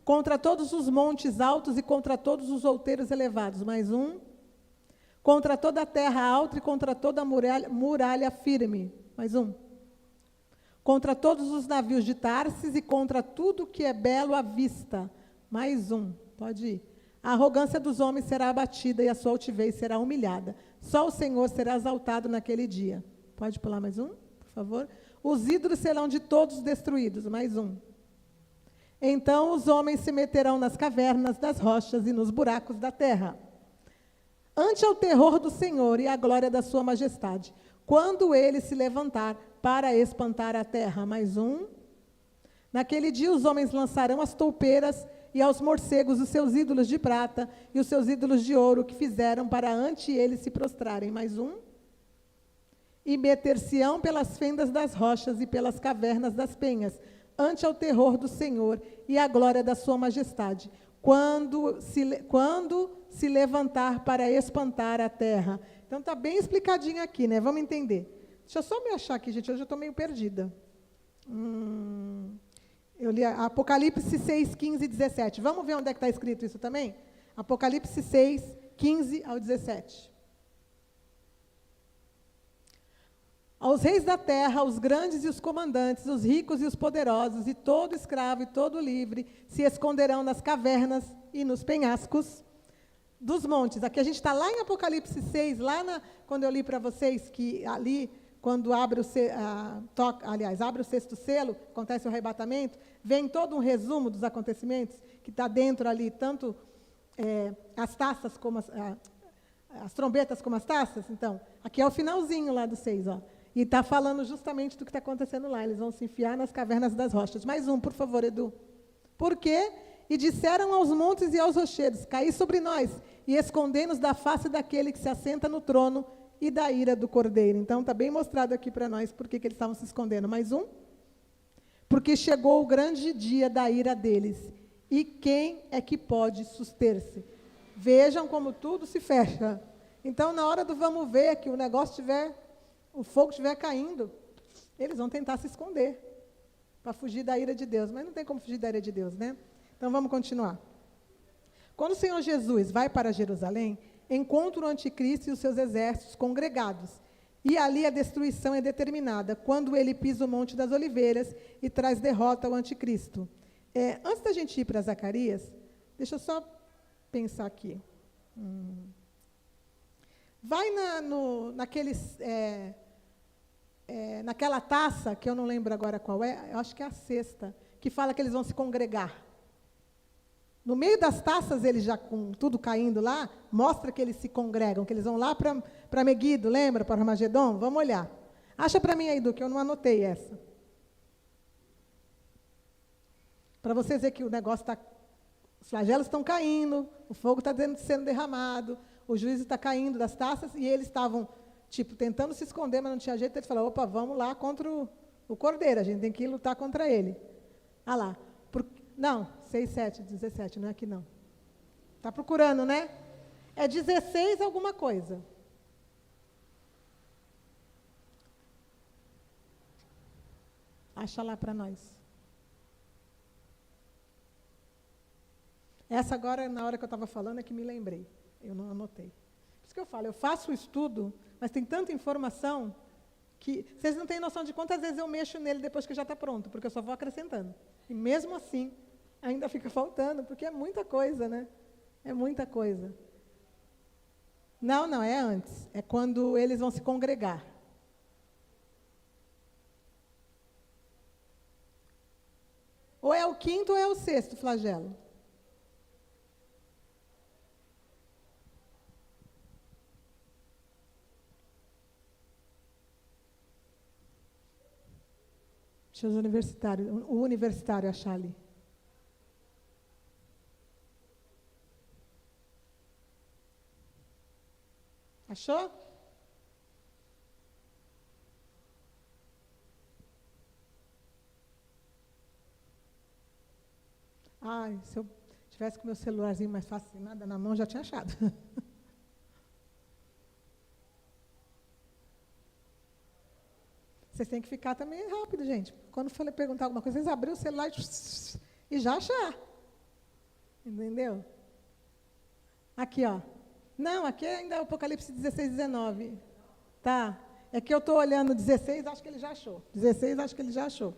Contra todos os montes altos e contra todos os outeiros elevados. Mais um. Contra toda a terra alta e contra toda a muralha firme. Mais um. Contra todos os navios de Tarsis e contra tudo que é belo à vista. Mais um. Pode ir. A arrogância dos homens será abatida e a sua altivez será humilhada. Só o Senhor será exaltado naquele dia. Pode pular mais um, por favor? Os ídolos serão de todos destruídos. Mais um. Então os homens se meterão nas cavernas das rochas e nos buracos da terra, ante ao terror do Senhor e à glória da sua majestade, quando ele se levantar para espantar a terra. Mais um. Naquele dia os homens lançarão as toupeiras e aos morcegos os seus ídolos de prata e os seus ídolos de ouro que fizeram para ante eles se prostrarem. Mais um. E meter-se-ão pelas fendas das rochas e pelas cavernas das penhas, ante ao terror do Senhor e à glória da sua majestade, quando se levantar para espantar a terra. Então, está bem explicadinho aqui, né? Vamos entender. Deixa eu só me achar aqui, gente, hoje eu estou meio perdida. Eu li Apocalipse 6, 15 e 17. Vamos ver onde é que está escrito isso também? Apocalipse 6, 15 ao 17. Aos reis da terra, os grandes e os comandantes, os ricos e os poderosos, e todo escravo e todo livre, se esconderão nas cavernas e nos penhascos dos montes. Aqui a gente está lá em Apocalipse 6, quando eu li para vocês, que ali, quando abre o sexto selo, acontece o arrebatamento, vem todo um resumo dos acontecimentos, que está dentro ali, tanto as taças como as trombetas como as taças. Então, aqui é o finalzinho lá do 6, ó. E está falando justamente do que está acontecendo lá. Eles vão se enfiar nas cavernas das rochas. Mais um, por favor, Edu. Por quê? E disseram aos montes e aos rochedos, caí sobre nós, e escondei-nos da face daquele que se assenta no trono e da ira do Cordeiro. Então, está bem mostrado aqui para nós por que eles estavam se escondendo. Mais um. Porque chegou o grande dia da ira deles. E quem é que pode suster-se? Vejam como tudo se fecha. Então, na hora do vamos ver, que o negócio o fogo estiver caindo, eles vão tentar se esconder para fugir da ira de Deus. Mas não tem como fugir da ira de Deus, né? Então, vamos continuar. Quando o Senhor Jesus vai para Jerusalém, encontra o anticristo e os seus exércitos congregados. E ali a destruição é determinada, quando ele pisa o Monte das Oliveiras e traz derrota ao anticristo. Antes da gente ir para Zacarias, deixa eu só pensar aqui. Vai naquela taça, que eu não lembro agora qual é, eu acho que é a sexta, que fala que eles vão se congregar. No meio das taças, eles já com tudo caindo lá, mostra que eles se congregam, que eles vão lá para Meguido, lembra? Para Armagedon? Vamos olhar. Acha para mim aí, Du, que eu não anotei essa. Para vocês verem que o negócio está... Os flagelos estão caindo, o fogo está sendo derramado, o juízo está caindo das taças, e eles estavam, tentando se esconder, mas não tinha jeito. Eles falaram, opa, vamos lá contra o Cordeiro, a gente tem que lutar contra ele. Ah lá. Não, 6, 7, 17, não é aqui não. Está procurando, né? É 16 alguma coisa. Acha lá para nós. Essa agora, na hora que eu estava falando, é que me lembrei. Eu não anotei. Por isso que eu falo, eu faço o estudo, mas tem tanta informação que vocês não têm noção de quantas vezes eu mexo nele depois que já está pronto, porque eu só vou acrescentando. E mesmo assim, ainda fica faltando, porque é muita coisa, né? É muita coisa. Não, é antes. É quando eles vão se congregar. Ou é o quinto ou é o sexto flagelo. Deixa o universitário achar ali. Achou? Ai, se eu tivesse com meu celularzinho mais fácil, nada na mão, já tinha achado. Vocês têm que ficar também rápido, gente. Quando for perguntar alguma coisa, vocês abriram o celular e já achar. Entendeu? Aqui, ó. Não, aqui ainda é o Apocalipse 16, 19. Tá. É que eu estou olhando 16, acho que ele já achou. 16, acho que ele já achou.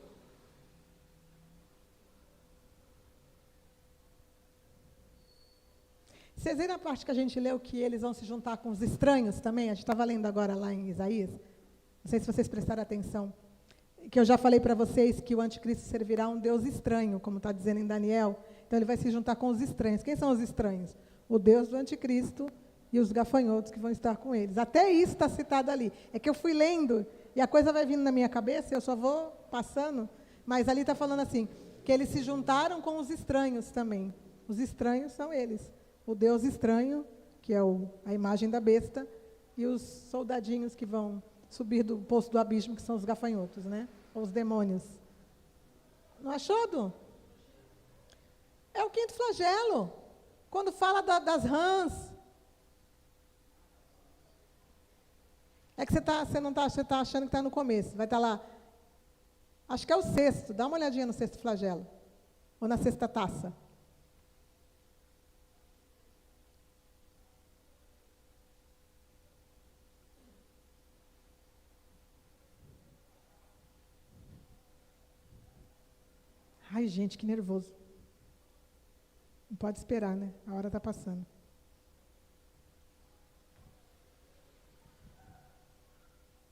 Vocês viram a parte que a gente leu que eles vão se juntar com os estranhos também? A gente estava lendo agora lá em Isaías. Não sei se vocês prestaram atenção. Que eu já falei para vocês que o anticristo servirá a um Deus estranho, como está dizendo em Daniel. Então ele vai se juntar com os estranhos. Quem são os estranhos? O Deus do anticristo e os gafanhotos que vão estar com eles. Até isso está citado ali. É que eu fui lendo e a coisa vai vindo na minha cabeça, eu só vou passando, mas ali está falando assim, que eles se juntaram com os estranhos também. Os estranhos são eles. O Deus estranho, que é a imagem da besta, e os soldadinhos que vão subir do poço do abismo, que são os gafanhotos, né? Ou os demônios. Não achou, Du? É o quinto flagelo. Quando fala das rãs. É que você não está achando que está no começo. Vai estar lá. Acho que é o sexto. Dá uma olhadinha no sexto flagelo. Ou na sexta taça. Ai, gente, que nervoso. Não pode esperar, né? A hora está passando.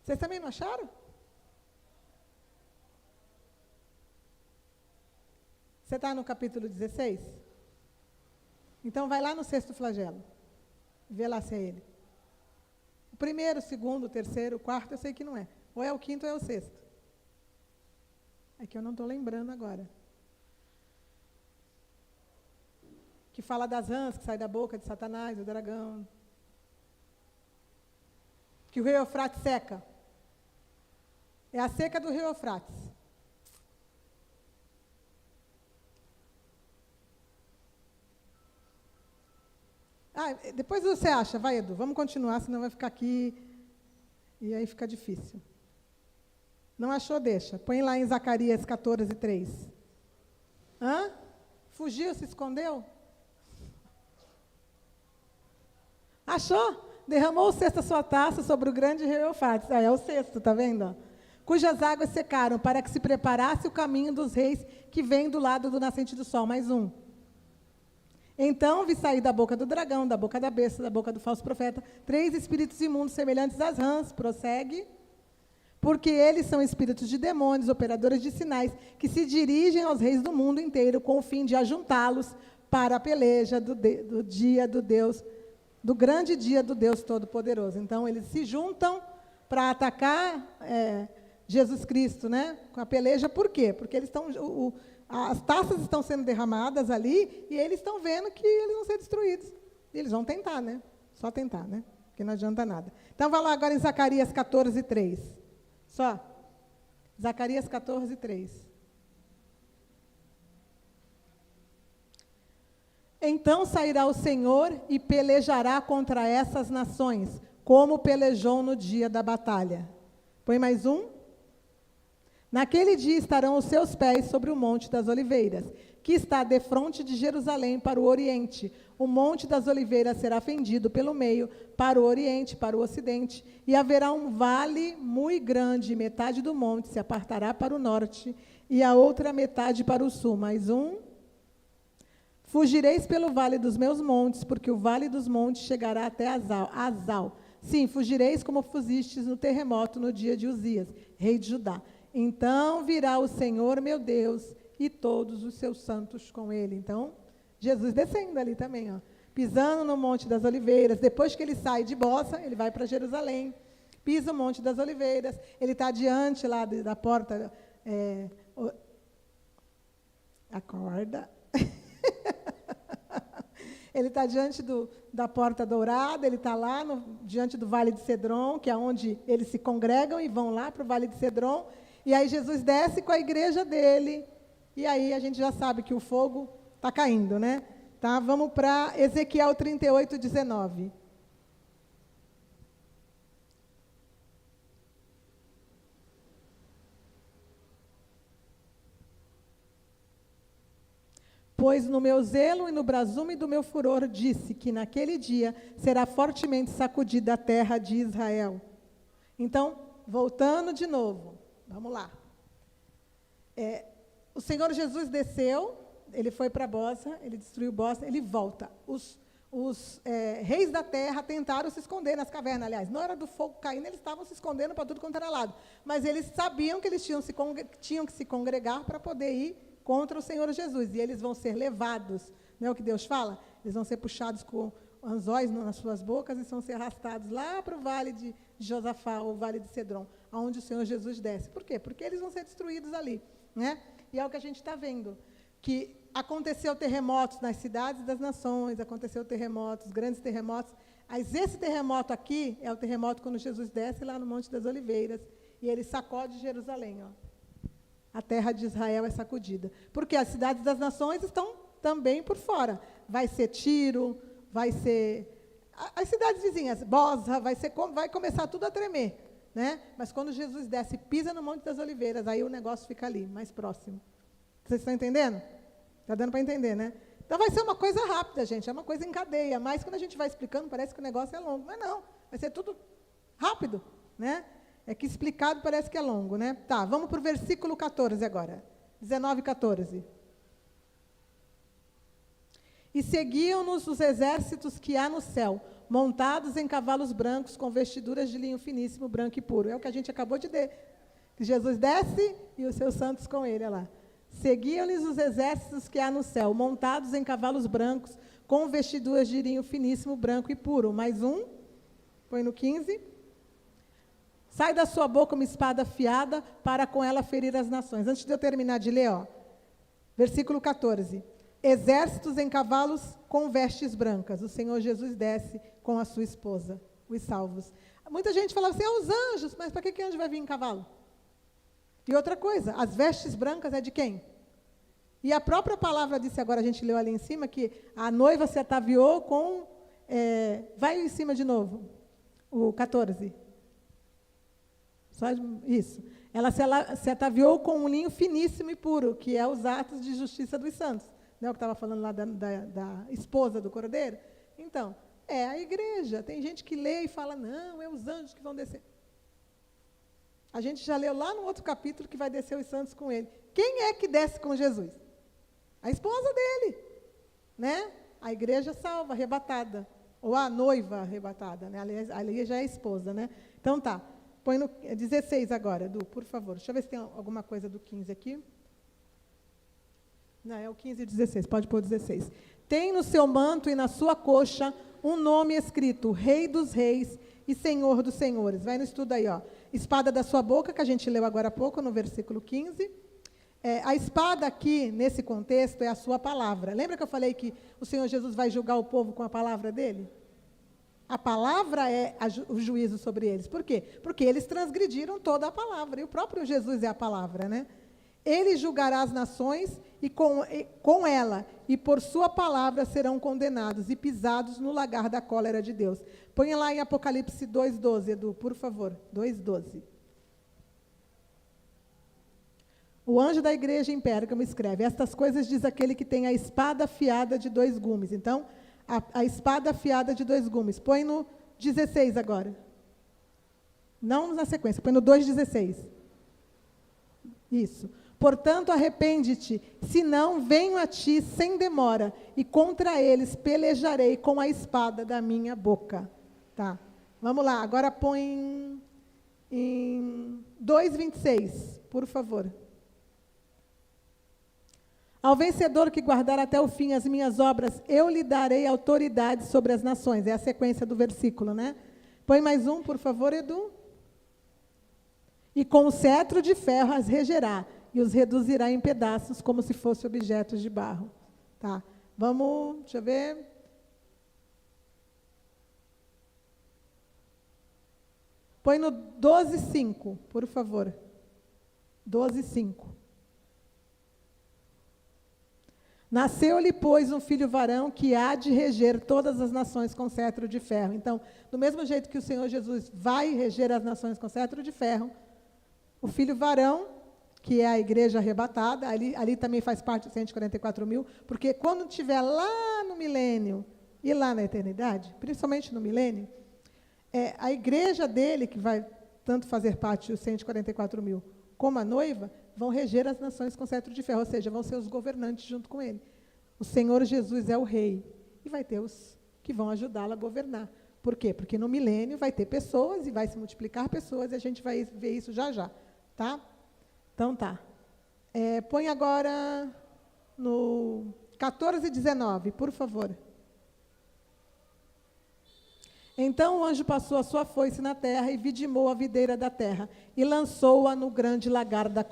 Vocês também não acharam? Você está no capítulo 16? Então vai lá no sexto flagelo. Vê lá se é ele. O primeiro, o segundo, o terceiro, o quarto, eu sei que não é. Ou é o quinto ou é o sexto. É que eu não estou lembrando agora. Que fala das rãs que saem da boca de Satanás, do dragão. Que o rio Eufrates seca. É a seca do rio Eufrates. Depois você acha, vai, Edu, vamos continuar, senão vai ficar aqui e aí fica difícil. Não achou, deixa. Põe lá em Zacarias 14, 3. Hã? Fugiu, se escondeu? Achou? Derramou o cesto a sua taça sobre o grande rio Eufrates. É o sexto, está vendo? Cujas águas secaram, para que se preparasse o caminho dos reis que vêm do lado do nascente do sol. Mais um. Então vi sair da boca do dragão, da boca da besta, da boca do falso profeta, 3 espíritos imundos semelhantes às rãs. Prossegue. Porque eles são espíritos de demônios, operadores de sinais, que se dirigem aos reis do mundo inteiro com o fim de ajuntá-los para a peleja do dia do Deus, do grande dia do Deus Todo-Poderoso. Então, eles se juntam para atacar Jesus Cristo, né? Com a peleja. Por quê? Porque eles estão, as taças estão sendo derramadas ali e eles estão vendo que eles vão ser destruídos. E eles vão tentar, né? Só tentar, né? Porque não adianta nada. Então, vai lá agora em Zacarias 14, 3. Só. Zacarias 14, 3. Então sairá o Senhor e pelejará contra essas nações, como pelejou no dia da batalha. Põe mais um. Naquele dia estarão os seus pés sobre o Monte das Oliveiras, que está defronte de Jerusalém para o oriente. O Monte das Oliveiras será fendido pelo meio, para o oriente, para o ocidente, e haverá um vale muito grande, metade do monte se apartará para o norte, e a outra metade para o sul. Mais um. Fugireis pelo vale dos meus montes, porque o vale dos montes chegará até Azal. Sim, fugireis como fugistes no terremoto no dia de Uzias, rei de Judá. Então virá o Senhor, meu Deus, e todos os seus santos com ele. Então, Jesus descendo ali também, ó, pisando no Monte das Oliveiras. Depois que ele sai de Boça, ele vai para Jerusalém, pisa o Monte das Oliveiras, ele está diante lá da porta, acorda, ele está diante da Porta Dourada, ele está lá diante do Vale de Cedron, que é onde eles se congregam e vão lá para o Vale de Cedron, e aí Jesus desce com a igreja dele, e aí a gente já sabe que o fogo está caindo, né? Tá, vamos para Ezequiel 38, 19. Pois no meu zelo e no brasume do meu furor disse que naquele dia será fortemente sacudida a terra de Israel. Então, voltando de novo, vamos lá. O Senhor Jesus desceu, ele foi para Boça, ele destruiu Boça, ele volta. Os reis da terra tentaram se esconder nas cavernas, aliás, na hora do fogo caindo, eles estavam se escondendo para tudo quanto era lado. Mas eles sabiam que eles tinham que se congregar para poder ir contra o Senhor Jesus, e eles vão ser levados, não é o que Deus fala? Eles vão ser puxados com anzóis nas suas bocas e vão ser arrastados lá para o vale de Josafá, ou vale de Cedron, aonde o Senhor Jesus desce. Por quê? Porque eles vão ser destruídos ali, né? E é o que a gente está vendo, que aconteceu terremotos nas cidades das nações, aconteceu terremotos, grandes terremotos. Mas esse terremoto aqui é o terremoto quando Jesus desce lá no Monte das Oliveiras e ele sacode Jerusalém, ó. A terra de Israel é sacudida. Porque as cidades das nações estão também por fora. Vai ser Tiro, vai ser... As cidades vizinhas, Bosra, vai começar tudo a tremer. Né? Mas quando Jesus desce e pisa no Monte das Oliveiras, aí o negócio fica ali, mais próximo. Vocês estão entendendo? Está dando para entender, né? Então vai ser uma coisa rápida, gente, é uma coisa em cadeia. Mas quando a gente vai explicando, parece que o negócio é longo. Mas não, vai ser tudo rápido, né? É que explicado parece que é longo, né? Tá, vamos para o versículo 14 agora. 19 e 14. E seguiam-nos os exércitos que há no céu, montados em cavalos brancos, com vestiduras de linho finíssimo, branco e puro. É o que a gente acabou de ler. Que Jesus desce e os seus santos com ele, olha lá. Seguiam-lhes os exércitos que há no céu, montados em cavalos brancos, com vestiduras de linho finíssimo, branco e puro. Mais um, põe no 15. Sai da sua boca uma espada afiada, para com ela ferir as nações. Antes de eu terminar de ler, ó, versículo 14. Exércitos em cavalos com vestes brancas. O Senhor Jesus desce com a sua esposa, os salvos. Muita gente falava assim, os anjos, mas para que anjo vai vir em cavalo? E outra coisa, as vestes brancas é de quem? E a própria palavra disse, agora a gente leu ali em cima, que a noiva se ataviou com... vai em cima de novo, o 14. Só isso. Ela se ataviou com um linho finíssimo e puro, que é os atos de justiça dos santos. Não é o que estava falando lá da esposa do cordeiro? Então, é a igreja. Tem gente que lê e fala, não, é os anjos que vão descer. A gente já leu lá no outro capítulo que vai descer os santos com ele. Quem é que desce com Jesus? A esposa dele. Né? A igreja salva, arrebatada. Ou a noiva arrebatada. Né? Ali já é a esposa. Né? Então tá. Põe no 16 agora, Edu, por favor. Deixa eu ver se tem alguma coisa do 15 aqui. Não, é o 15 e 16, pode pôr 16. Tem no seu manto e na sua coxa um nome escrito, Rei dos Reis e Senhor dos Senhores. Vai no estudo aí, ó. Espada da sua boca, que a gente leu agora há pouco, no versículo 15. A espada aqui, nesse contexto, é a sua palavra. Lembra que eu falei que o Senhor Jesus vai julgar o povo com a palavra dele? A palavra é o juízo sobre eles. Por quê? Porque eles transgrediram toda a palavra. E o próprio Jesus é a palavra, né? Ele julgará as nações e com ela, e por sua palavra serão condenados e pisados no lagar da cólera de Deus. Põe lá em Apocalipse 2,12, Edu, por favor. 2,12. O anjo da igreja em Pérgamo escreve, estas coisas diz aquele que tem a espada afiada de 2 gumes. Então, a espada afiada de 2 gumes. Põe no 16 agora. Não na sequência, põe no 2,16. Isso. Portanto, arrepende-te, senão venho a ti sem demora, e contra eles pelejarei com a espada da minha boca. Tá. Vamos lá, agora põe em 2,26, por favor. Ao vencedor que guardar até o fim as minhas obras, eu lhe darei autoridade sobre as nações. É a sequência do versículo, né? Põe mais um, por favor, Edu. E com o cetro de ferro as regerá, e os reduzirá em pedaços, como se fossem objetos de barro. Tá. Vamos, deixa eu ver. Põe no 12,5, por favor. 12,5. Nasceu-lhe, pois, um filho varão que há de reger todas as nações com cetro de ferro. Então, do mesmo jeito que o Senhor Jesus vai reger as nações com cetro de ferro, o filho varão, que é a igreja arrebatada, ali também faz parte de 144 mil, porque quando estiver lá no milênio e lá na eternidade, principalmente no milênio, a igreja dele, que vai tanto fazer parte dos 144 mil, como a noiva, vão reger as nações com cetro de ferro, ou seja, vão ser os governantes junto com ele. O Senhor Jesus é o rei, e vai ter os que vão ajudá-lo a governar. Por quê? Porque no milênio vai ter pessoas, e vai se multiplicar pessoas, e a gente vai ver isso já já. Tá? Então, tá. Põe agora no 14 e 19, por favor. Então o anjo passou a sua foice na terra e vidimou a videira da terra e lançou-a no grande lagar da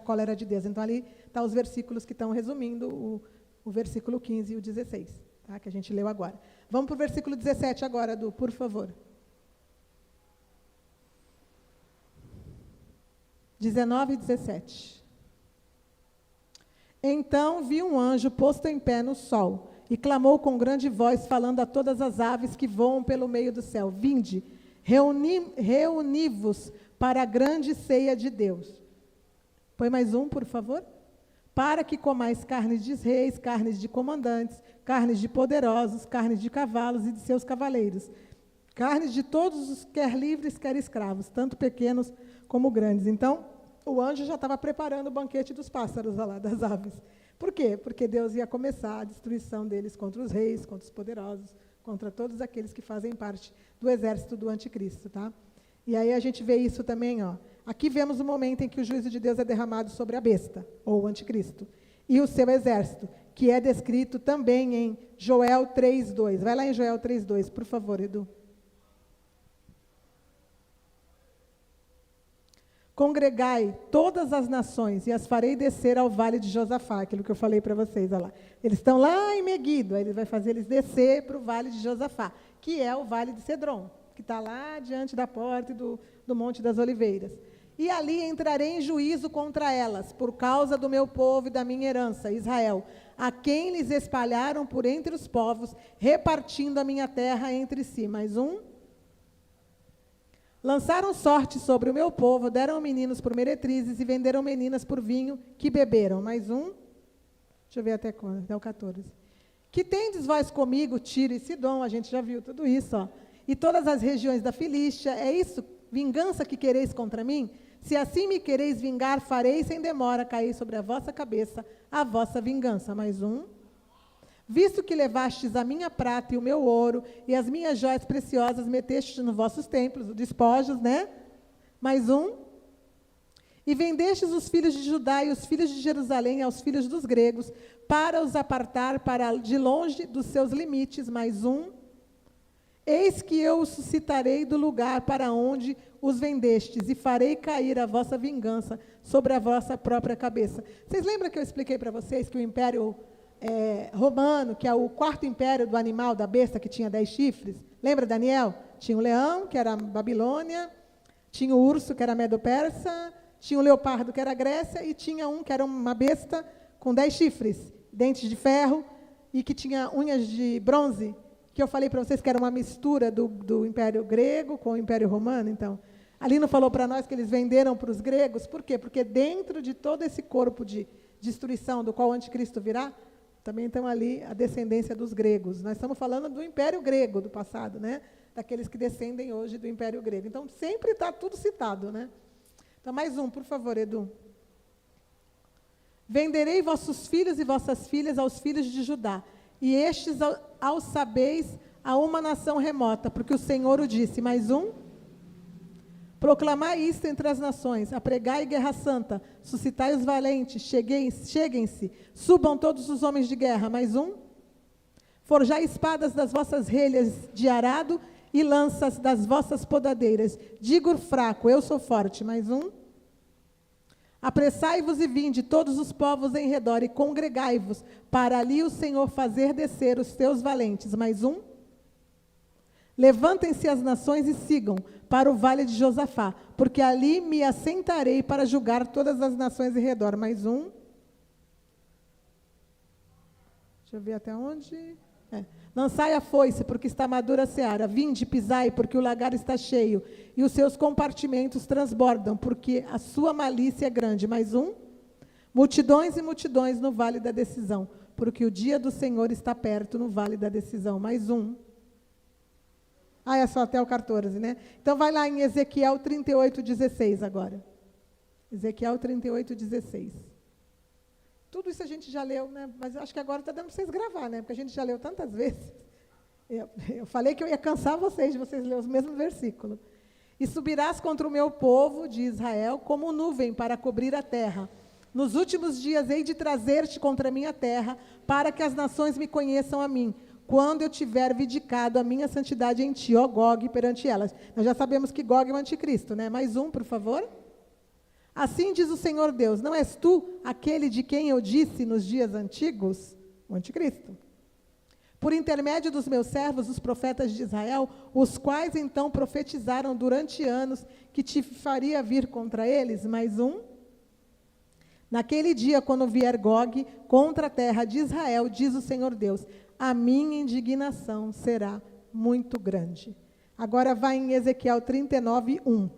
cólera de Deus. Então ali estão os versículos que estão resumindo o versículo 15 e o 16, tá? Que a gente leu agora. Vamos para o versículo 17 agora, Edu, por favor. 19 e 17. Então vi um anjo posto em pé no sol, e clamou com grande voz, falando a todas as aves que voam pelo meio do céu: Vinde, reuni-vos para a grande ceia de Deus. Põe mais um, por favor. Para que comais carnes de reis, carnes de comandantes, carnes de poderosos, carnes de cavalos e de seus cavaleiros, carnes de todos os, quer livres, quer escravos, tanto pequenos como grandes. Então, o anjo já estava preparando o banquete dos pássaros, lá, das aves. Por quê? Porque Deus ia começar a destruição deles contra os reis, contra os poderosos, contra todos aqueles que fazem parte do exército do anticristo, tá? E aí a gente vê isso também, ó. Aqui vemos o momento em que o juízo de Deus é derramado sobre a besta, ou o anticristo, e o seu exército, que é descrito também em Joel 3:2. Vai lá em Joel 3:2, por favor, Edu. Congregai todas as nações e as farei descer ao vale de Josafá, aquilo que eu falei para vocês, olha lá. Eles estão lá em Meguido, aí ele vai fazer eles descer para o vale de Josafá, que é o vale de Cedron, que está lá diante da porta do Monte das Oliveiras. E ali entrarei em juízo contra elas, por causa do meu povo e da minha herança, Israel, a quem lhes espalharam por entre os povos, repartindo a minha terra entre si. Mais um. Lançaram sorte sobre o meu povo, deram meninos por meretrizes e venderam meninas por vinho que beberam. Mais um. Deixa eu ver até quando, até o 14. Que tendes vós comigo, Tiro e Sidom, a gente já viu tudo isso, ó. E todas as regiões da Filístia, é isso, vingança que quereis contra mim? Se assim me quereis vingar, farei sem demora cair sobre a vossa cabeça a vossa vingança. Mais um. Visto que levastes a minha prata e o meu ouro, e as minhas joias preciosas metestes nos vossos templos, os despojos, né? Mais um. E vendestes os filhos de Judá e os filhos de Jerusalém aos filhos dos gregos, para os apartar para de longe dos seus limites. Mais um. Eis que eu os suscitarei do lugar para onde os vendestes, e farei cair a vossa vingança sobre a vossa própria cabeça. Vocês lembram que eu expliquei para vocês que o Império Romano, que é o quarto império do animal, da besta, que tinha 10 chifres? Lembra, Daniel? Tinha o leão, que era a Babilônia, tinha o urso, que era a Medo-Persa, tinha o leopardo, que era a Grécia, e tinha um que era uma besta com 10 chifres, dentes de ferro, e que tinha unhas de bronze, que eu falei para vocês que era uma mistura do Império Grego com o Império Romano. Então, ali não falou para nós que eles venderam para os gregos? Por quê? Porque dentro de todo esse corpo de destruição do qual o anticristo virá, também estão ali a descendência dos gregos. Nós estamos falando do Império Grego do passado, né? Daqueles que descendem hoje do Império Grego. Então, sempre está tudo citado, né? Então, mais um, por favor, Edu. Venderei vossos filhos e vossas filhas aos filhos de Judá, e estes aos sabeis a uma nação remota, porque o Senhor o disse. Mais um. Proclamai isto entre as nações, apregai guerra santa, suscitai os valentes, cheguem-se, subam todos os homens de guerra. Mais um. Forjai espadas das vossas relhas de arado e lanças das vossas podadeiras. Digo fraco, eu sou forte. Mais um. Apressai-vos e vinde todos os povos em redor e congregai-vos, para ali o Senhor fazer descer os teus valentes. Mais um. Levantem-se as nações e sigam para o vale de Josafá, porque ali me assentarei para julgar todas as nações em redor. Mais um. Deixa eu ver até onde. Lançai a foice, porque está madura a seara. Vinde, pisai, porque o lagar está cheio, e os seus compartimentos transbordam, porque a sua malícia é grande. Mais um. Multidões e multidões no vale da decisão, porque o dia do Senhor está perto no vale da decisão. Mais um. É só até o 14, né? Então, vai lá em Ezequiel 38:16 agora. Ezequiel 38:16. Tudo isso a gente já leu, né? Mas eu acho que agora está dando para vocês gravar, né? Porque a gente já leu tantas vezes. Eu falei que eu ia cansar vocês de vocês lerem os mesmos versículos. E subirás contra o meu povo de Israel como nuvem para cobrir a terra. Nos últimos dias hei de trazer-te contra a minha terra, para que as nações me conheçam a mim, quando eu tiver vindicado a minha santidade em ti, ó Gog, perante elas. Nós já sabemos que Gog é o anticristo, né? Mais um, por favor. Assim diz o Senhor Deus, não és tu aquele de quem eu disse nos dias antigos? o anticristo. Por intermédio dos meus servos, os profetas de Israel, os quais então profetizaram durante anos que te faria vir contra eles, mais um. Naquele dia, quando vier Gog contra a terra de Israel, diz o Senhor Deus, a minha indignação será muito grande. Agora vai em Ezequiel 39, 1.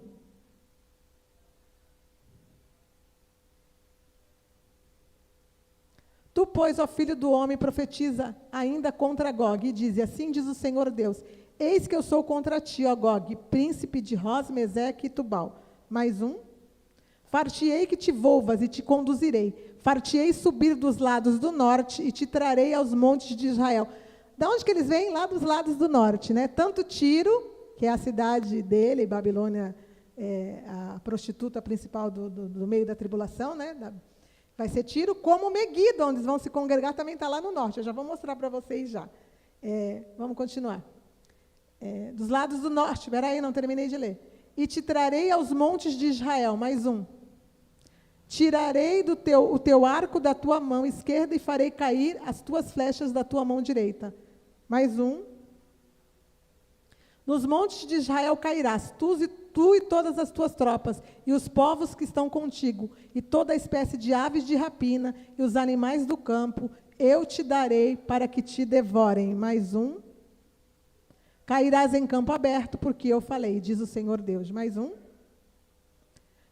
Tu, pois, ó filho do homem, profetiza ainda contra Gog, e diz, assim diz o Senhor Deus, eis que eu sou contra ti, ó Gog, príncipe de Ros, Meseque e Tubal. Mais um. Far-te-ei que te volvas e te conduzirei. Far-te-ei subir dos lados do norte e te trarei aos montes de Israel. Da onde que eles vêm? Lá dos lados do norte, né? Tanto Tiro, que é a cidade dele, Babilônia, a prostituta principal do meio da tribulação, né? Vai ser Tiro, como Meguido, onde eles vão se congregar, também está lá no norte. Eu já vou mostrar para vocês já. Vamos continuar. Dos lados do norte, espera aí, não terminei de ler. E te trarei aos montes de Israel, mais um. Tirarei o teu arco da tua mão esquerda e farei cair as tuas flechas da tua mão direita. Mais um. Nos montes de Israel cairás, tu e todas as tuas tropas, e os povos que estão contigo, e toda a espécie de aves de rapina, e os animais do campo, eu te darei para que te devorem. Mais um. Cairás em campo aberto, porque eu falei, diz o Senhor Deus. Mais um.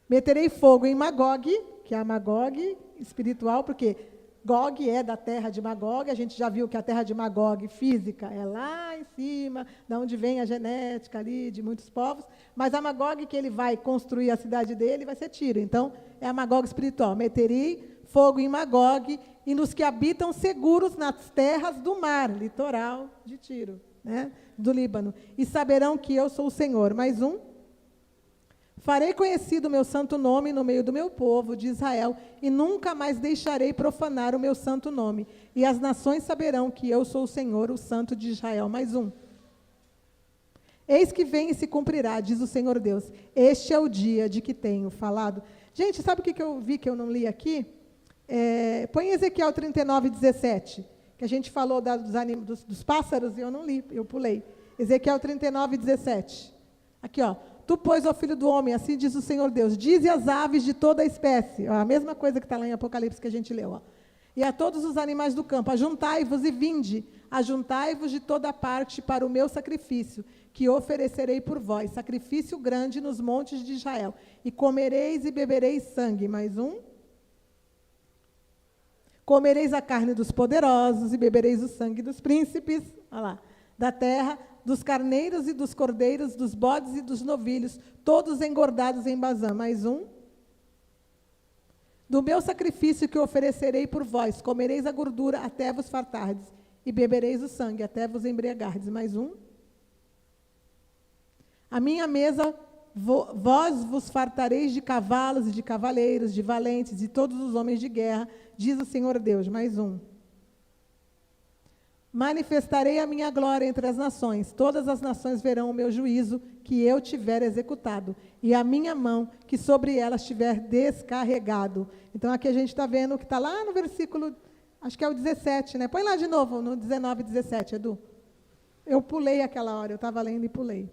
Meterei fogo em Magog, que é a Magog espiritual, porque Gog é da terra de Magog, a gente já viu que a terra de Magog física é lá em cima, da onde vem a genética ali de muitos povos, mas a Magog que ele vai construir a cidade dele vai ser Tiro. Então, é a Magog espiritual. Meterei fogo em Magog e nos que habitam seguros nas terras do mar, litoral de Tiro, né, do Líbano, e saberão que eu sou o Senhor. Mais um. Farei conhecido o meu santo nome no meio do meu povo, de Israel, e nunca mais deixarei profanar o meu santo nome. E as nações saberão que eu sou o Senhor, o santo de Israel. Mais um. Eis que vem e se cumprirá, diz o Senhor Deus. Este é o dia de que tenho falado. Gente, sabe o que eu vi que eu não li aqui? Põe Ezequiel 39, 17, que a gente falou dos pássaros e eu não li, eu pulei. Ezequiel 39, 17. Aqui, ó. Tu, pois, ó filho do homem, assim diz o Senhor Deus, dize às aves de toda a espécie, ó, a mesma coisa que está lá em Apocalipse que a gente leu, ó, e a todos os animais do campo, ajuntai-vos e vinde, ajuntai-vos de toda parte para o meu sacrifício, que oferecerei por vós, sacrifício grande nos montes de Israel, e comereis e bebereis sangue. Mais um. Comereis a carne dos poderosos e bebereis o sangue dos príncipes, olha lá, da terra, dos carneiros e dos cordeiros, dos bodes e dos novilhos, todos engordados em Bazã. Mais um. Do meu sacrifício que oferecerei por vós, comereis a gordura até vos fartardes, e bebereis o sangue até vos embriagardes. Mais um. A minha mesa, vós vos fartareis de cavalos e de cavaleiros, de valentes, e todos os homens de guerra, diz o Senhor Deus. Mais um. Manifestarei a minha glória entre as nações, todas as nações verão o meu juízo que eu tiver executado, e a minha mão que sobre elas tiver descarregado. Então, aqui a gente está vendo que está lá no versículo, acho que é o 17, né? Põe lá de novo, no 19 e 17, Edu. Eu pulei aquela hora, eu estava lendo e pulei.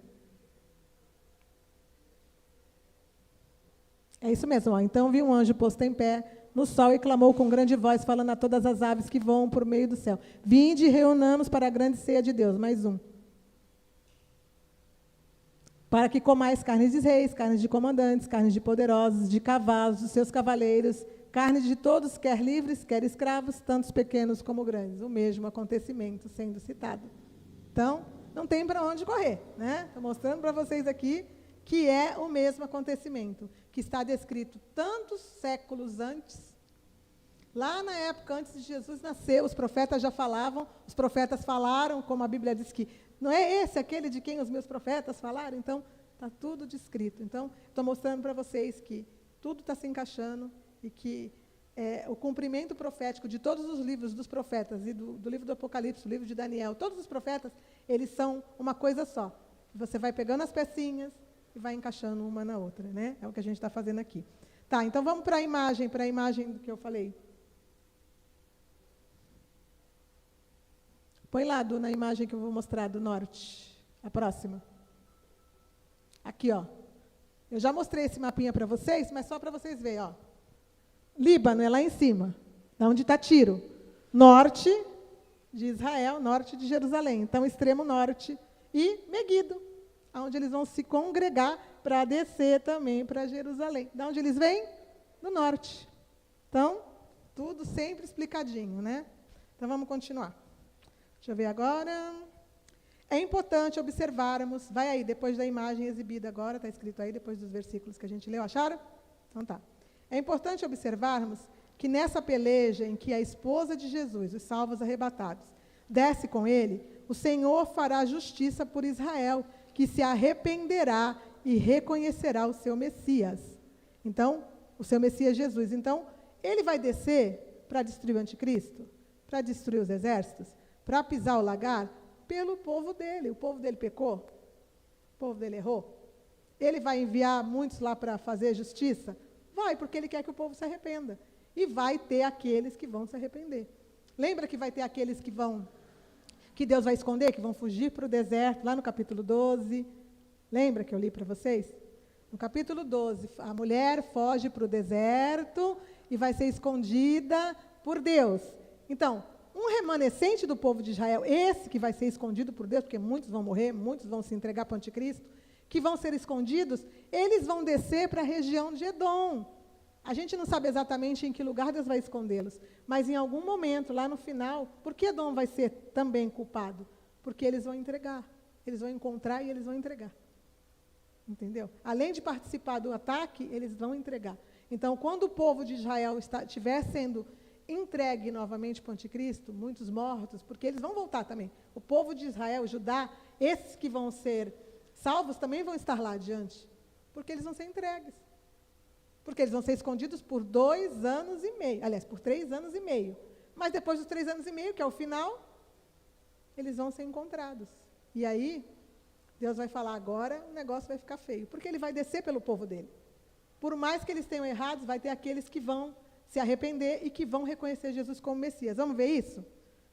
É isso mesmo, ó. Então vi um anjo posto em pé no sol e clamou com grande voz, falando a todas as aves que voam por meio do céu. Vinde e reunamos para a grande ceia de Deus. Mais um. Para que comais carnes de reis, carnes de comandantes, carnes de poderosos, de cavalos, dos seus cavaleiros, carne de todos, quer livres, quer escravos, tantos pequenos como grandes. O mesmo acontecimento sendo citado. Então, não tem para onde correr, né? Estou mostrando para vocês aqui que é o mesmo acontecimento, que está descrito tantos séculos antes. Lá na época, antes de Jesus nascer, os profetas já falavam, os profetas falaram, como a Bíblia diz que, não é esse aquele de quem os meus profetas falaram? Então, está tudo descrito. Então, estou mostrando para vocês que tudo está se encaixando e que o cumprimento profético de todos os livros dos profetas, e do livro do Apocalipse, do livro de Daniel, todos os profetas, eles são uma coisa só. Você vai pegando as pecinhas e vai encaixando uma na outra, né? É o que a gente está fazendo aqui. Tá, então vamos para a imagem do que eu falei. Põe lá, na imagem que eu vou mostrar do norte. A próxima. Aqui, ó. Eu já mostrei esse mapinha para vocês, mas só para vocês verem, ó. Líbano é lá em cima, da onde está Tiro. Norte de Israel, norte de Jerusalém. Então, extremo norte. E Meguido, onde eles vão se congregar para descer também para Jerusalém. Da onde eles vêm? Do norte. Então, tudo sempre explicadinho, né? Então, vamos continuar. Deixa eu ver agora. É importante observarmos, vai aí, depois da imagem exibida agora, está escrito aí, depois dos versículos que a gente leu, acharam? Então tá. É importante observarmos que nessa peleja em que a esposa de Jesus, os salvos arrebatados, desce com ele, o Senhor fará justiça por Israel, que se arrependerá e reconhecerá o seu Messias. Então, o seu Messias Jesus. Então, ele vai descer para destruir o anticristo, para destruir os exércitos, para pisar o lagar, pelo povo dele. O povo dele pecou, o povo dele errou. Ele vai enviar muitos lá para fazer justiça? Vai, porque ele quer que o povo se arrependa. E vai ter aqueles que vão se arrepender. Lembra que vai ter aqueles que Deus vai esconder, que vão fugir para o deserto, lá no capítulo 12. Lembra que eu li para vocês? No capítulo 12, a mulher foge para o deserto e vai ser escondida por Deus. Então, um remanescente do povo de Israel, esse que vai ser escondido por Deus, porque muitos vão morrer, muitos vão se entregar para o anticristo, que vão ser escondidos, eles vão descer para a região de Edom. A gente não sabe exatamente em que lugar Deus vai escondê-los, mas em algum momento, lá no final, por que Edom vai ser também culpado? Porque eles vão entregar, eles vão encontrar e eles vão entregar. Entendeu? Além de participar do ataque, eles vão entregar. Então, quando o povo de Israel estiver sendo entregue novamente para o anticristo, muitos mortos, porque eles vão voltar também. O povo de Israel, Judá, esses que vão ser salvos também vão estar lá adiante, porque eles vão ser entregues. Porque eles vão ser escondidos por 2 anos e meio, aliás, por 3 anos e meio. Mas depois dos 3 anos e meio, que é o final, eles vão ser encontrados. E aí, Deus vai falar, agora o negócio vai ficar feio, porque ele vai descer pelo povo dele. Por mais que eles tenham errados, vai ter aqueles que vão se arrepender e que vão reconhecer Jesus como Messias. Vamos ver isso?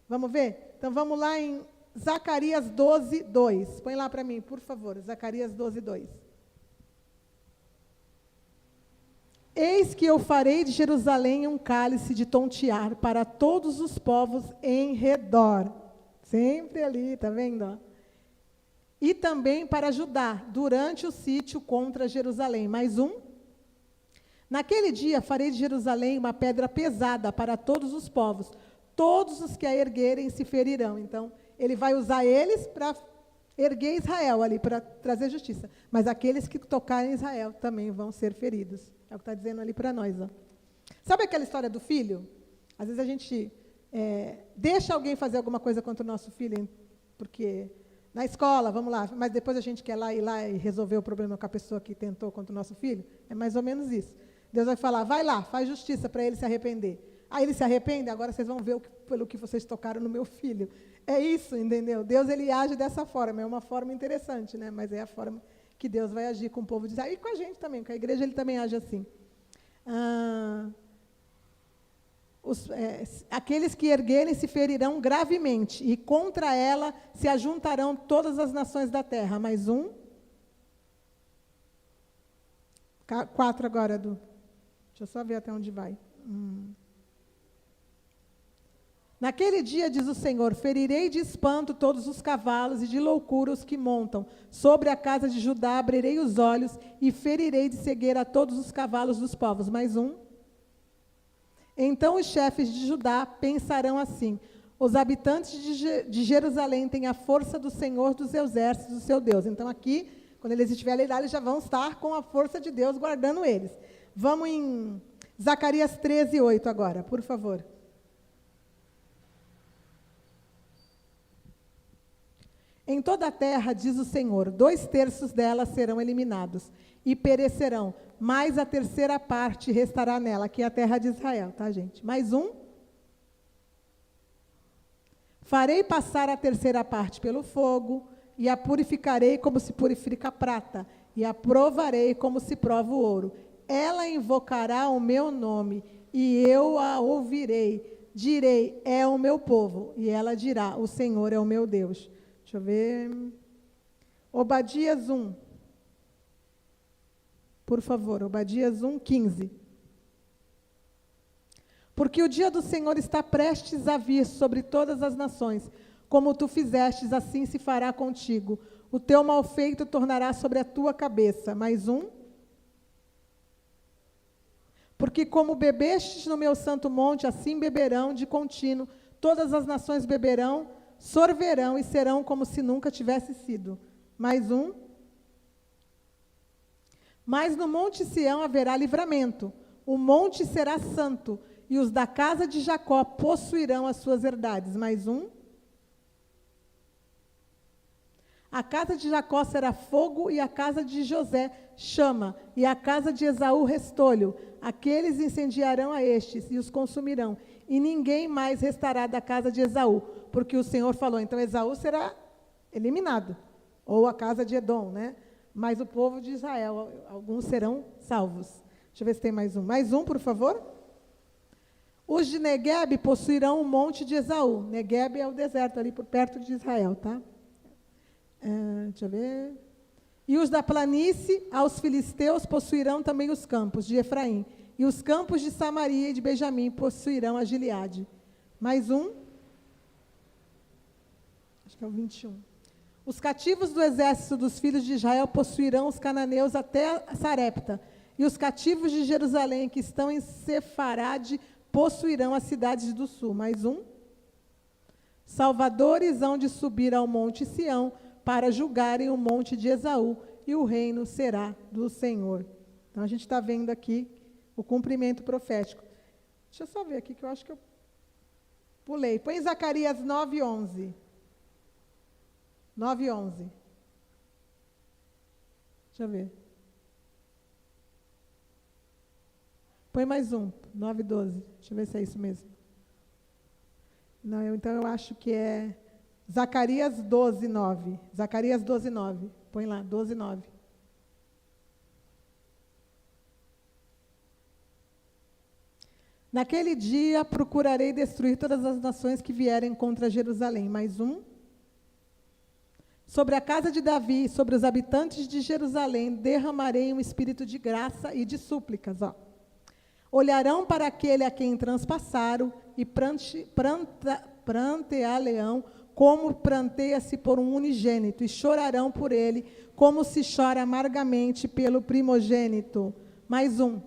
Vamos ver? Então, vamos lá em Zacarias 12, 2. Põe lá para mim, por favor, Zacarias 12, 2. Eis que eu farei de Jerusalém um cálice de tontear para todos os povos em redor. Sempre ali, está vendo? E também para Judá, durante o sítio contra Jerusalém. Mais um. Naquele dia farei de Jerusalém uma pedra pesada para todos os povos. Todos os que a erguerem se ferirão. Então, ele vai usar eles para erguer Israel ali, para trazer justiça. Mas aqueles que tocarem Israel também vão ser feridos. É o que está dizendo ali para nós. Ó. Sabe aquela história do filho? Às vezes a gente deixa alguém fazer alguma coisa contra o nosso filho, porque na escola, vamos lá, mas depois a gente quer ir lá e resolver o problema com a pessoa que tentou contra o nosso filho. É mais ou menos isso. Deus vai falar, vai lá, faz justiça para ele se arrepender. Aí ele se arrepende, agora vocês vão ver pelo que vocês tocaram no meu filho. É isso, entendeu? Deus, ele age dessa forma, é uma forma interessante, né? Mas é a forma que Deus vai agir com o povo de Israel. E com a gente também, com a igreja ele também age assim. Aqueles que erguerem se ferirão gravemente, e contra ela se ajuntarão todas as nações da terra. Mais um. 4 agora, Edu. Deixa eu só ver até onde vai. Naquele dia, diz o Senhor, ferirei de espanto todos os cavalos e de loucura os que montam. Sobre a casa de Judá abrirei os olhos e ferirei de cegueira a todos os cavalos dos povos. Mais um. Então os chefes de Judá pensarão assim, os habitantes de Jerusalém têm a força do Senhor dos exércitos, do seu Deus. Então aqui, quando eles estiverem lá, eles já vão estar com a força de Deus guardando eles. Vamos em Zacarias 13, 8 agora, por favor. Em toda a terra, diz o Senhor, 2/3 dela serão eliminados e perecerão, mas a 3ª parte restará nela, que é a terra de Israel, tá, gente? Mais um. Farei passar a 3ª parte pelo fogo, e a purificarei como se purifica a prata, e a provarei como se prova o ouro. Ela invocará o meu nome, e eu a ouvirei. direi, é o meu povo, e ela dirá, o Senhor é o meu Deus. Deixa eu ver. Obadias 1. Por favor, Obadias 1, 15. Porque o dia do Senhor está prestes a vir sobre todas as nações. Como tu fizestes, assim se fará contigo. O teu malfeito tornará sobre a tua cabeça. Mais um. Porque como bebestes no meu santo monte, assim beberão de contínuo. Todas as nações beberão, sorverão e serão como se nunca tivesse sido. Mais um. Mas no monte Sião haverá livramento. O monte será santo, e os da casa de Jacó possuirão as suas herdades. Mais um. A casa de Jacó será fogo, e a casa de José chama, e a casa de Esaú restolho. Aqueles incendiarão a estes, e os consumirão, e ninguém mais restará da casa de Esaú, porque o Senhor falou. Então Esaú será eliminado, ou a casa de Edom, né? Mas o povo de Israel, alguns serão salvos. Deixa eu ver se tem mais um. Mais um, por favor. Os de Neguebe possuirão o monte de Esaú. Neguebe é o deserto ali por perto de Israel, tá? Deixa eu ver. E os da planície, aos filisteus, possuirão também os campos de Efraim. E os campos de Samaria e de Benjamim possuirão a Gileade. Mais um. Acho que é o 21. Os cativos do exército dos filhos de Israel possuirão os cananeus até Sarepta. E os cativos de Jerusalém, que estão em Sefarade, possuirão as cidades do sul. Mais um. Salvadores hão de subir ao monte Sião, para julgarem o monte de Esaú, e o reino será do Senhor. Então, a gente está vendo aqui o cumprimento profético. Deixa eu só ver aqui, que eu acho que eu pulei. Põe Zacarias 9, 11. 9, 11. Deixa eu ver. Põe mais um, 9, 12. Deixa eu ver se é isso mesmo. Não, então eu acho que é Zacarias 12, 9. Zacarias 12, 9. Põe lá, 12, 9. Naquele dia procurarei destruir todas as nações que vierem contra Jerusalém. Mais um. Sobre a casa de Davi, sobre os habitantes de Jerusalém, derramarei um espírito de graça e de súplicas. Ó. Olharão para aquele a quem transpassaram e prantear-leão, como pranteia-se por um unigênito, e chorarão por ele, como se chora amargamente pelo primogênito. Mais um.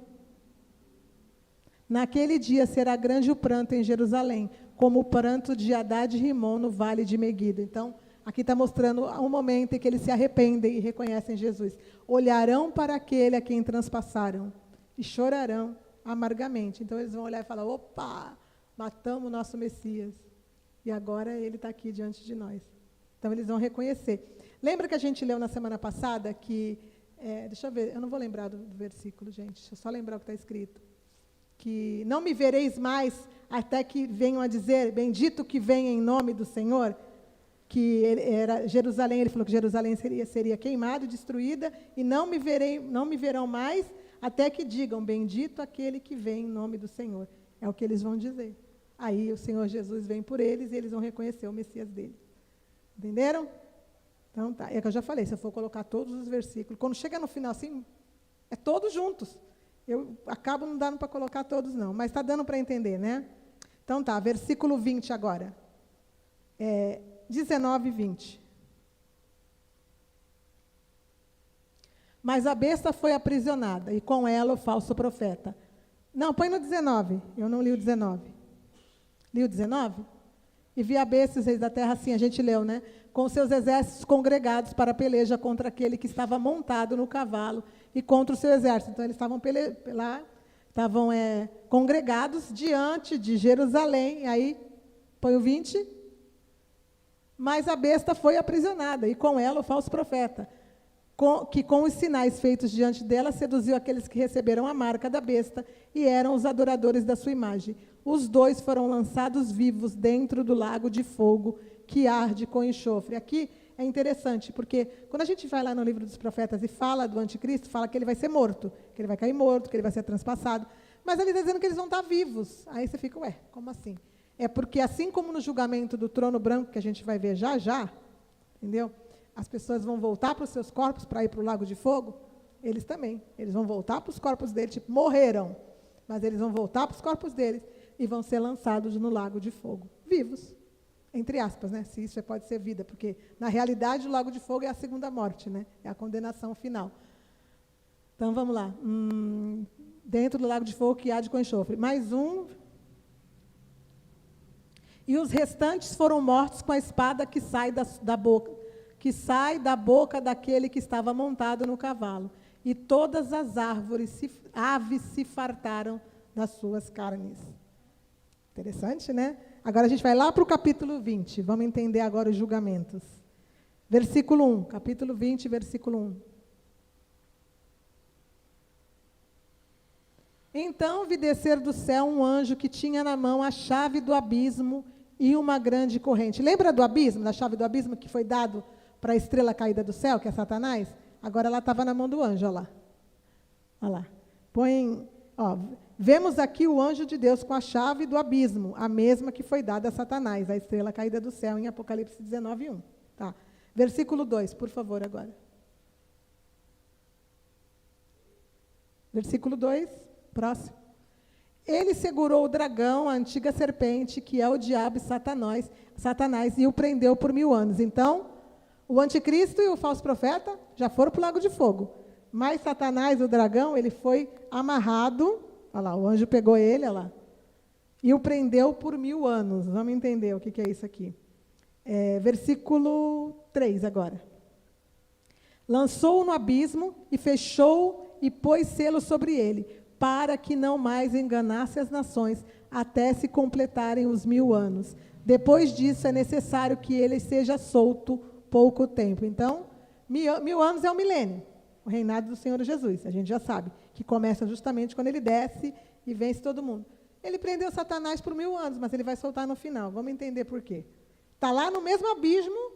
Naquele dia será grande o pranto em Jerusalém, como o pranto de Hadad e Rimon no vale de Meguido. Então, aqui está mostrando um momento em que eles se arrependem e reconhecem Jesus. Olharão para aquele a quem transpassaram e chorarão amargamente. Então, eles vão olhar e falar, opa, matamos o nosso Messias. E agora ele está aqui diante de nós. Então, eles vão reconhecer. Lembra que a gente leu na semana passada que... deixa eu ver, eu não vou lembrar do versículo, gente. Deixa eu só lembrar o que está escrito. Que não me vereis mais até que venham a dizer, bendito que venha em nome do Senhor. Que era Jerusalém, ele falou que Jerusalém seria queimada, destruída, e não me verão mais até que digam, bendito aquele que vem em nome do Senhor. É o que eles vão dizer. Aí o Senhor Jesus vem por eles e eles vão reconhecer o Messias deles. Entenderam? Então tá. É que eu já falei, se eu for colocar todos os versículos, quando chega no final assim, é todos juntos. Eu acabo não dando para colocar todos não, mas está dando para entender, né? Então tá, versículo 20 agora. 19 e 20. Mas a besta foi aprisionada, e com ela o falso profeta. Não, põe no 19. Eu não li o 19. Li o 19? E vi a besta, os reis da terra, assim, a gente leu, né? Com seus exércitos congregados para a peleja contra aquele que estava montado no cavalo e contra o seu exército. Então, eles estavam lá, estavam congregados diante de Jerusalém. Aí, põe o 20. Mas a besta foi aprisionada, e com ela o falso profeta, que com os sinais feitos diante dela seduziu aqueles que receberam a marca da besta e eram os adoradores da sua imagem. Os dois foram lançados vivos dentro do lago de fogo que arde com enxofre. Aqui é interessante, porque quando a gente vai lá no livro dos profetas e fala do anticristo, fala que ele vai ser morto, que ele vai cair morto, que ele vai ser transpassado, mas ele está dizendo que eles vão estar vivos. Aí você fica, como assim? É porque, assim como no julgamento do trono branco, que a gente vai ver já já, entendeu? As pessoas vão voltar para os seus corpos para ir para o lago de fogo, eles também. Eles vão voltar para os corpos deles, tipo, morreram, mas eles vão voltar para os corpos deles e vão ser lançados no lago de fogo, vivos. Entre aspas, né? Se isso pode ser vida, porque, na realidade, o lago de fogo é a segunda morte, né? É a condenação final. Então, vamos lá. Dentro do lago de fogo que há de com enxofre. Mais um. E os restantes foram mortos com a espada que sai da boca daquele que estava montado no cavalo. E todas as aves se fartaram das suas carnes. Interessante, né? Agora a gente vai lá para o capítulo 20. Vamos entender agora os julgamentos. Versículo 1. Capítulo 20, versículo 1. Então vi descer do céu um anjo que tinha na mão a chave do abismo e uma grande corrente. Lembra do abismo, da chave do abismo que foi dado para a estrela caída do céu, que é Satanás? Agora ela estava na mão do anjo, olha lá. Olha lá. Vemos aqui o anjo de Deus com a chave do abismo, a mesma que foi dada a Satanás, a estrela caída do céu, em Apocalipse 19, 1. Tá. Versículo 2, por favor, agora. Versículo 2, próximo. Ele segurou o dragão, a antiga serpente, que é o diabo e Satanás, e o prendeu por 1000 anos. Então, o anticristo e o falso profeta já foram para o lago de fogo. Mas Satanás, o dragão, ele foi amarrado. Olha lá, o anjo pegou ele, olha lá, e o prendeu por 1000 anos. Vamos entender o que é isso aqui. Versículo 3 agora. Lançou-o no abismo e fechou e pôs selo sobre ele, para que não mais enganasse as nações, até se completarem os 1000 anos. Depois disso, é necessário que ele seja solto pouco tempo. Então, 1000 anos é o milênio, o reinado do Senhor Jesus, a gente já sabe, que começa justamente quando ele desce e vence todo mundo. Ele prendeu Satanás por 1000 anos, mas ele vai soltar no final. Vamos entender por quê. Está lá no mesmo abismo,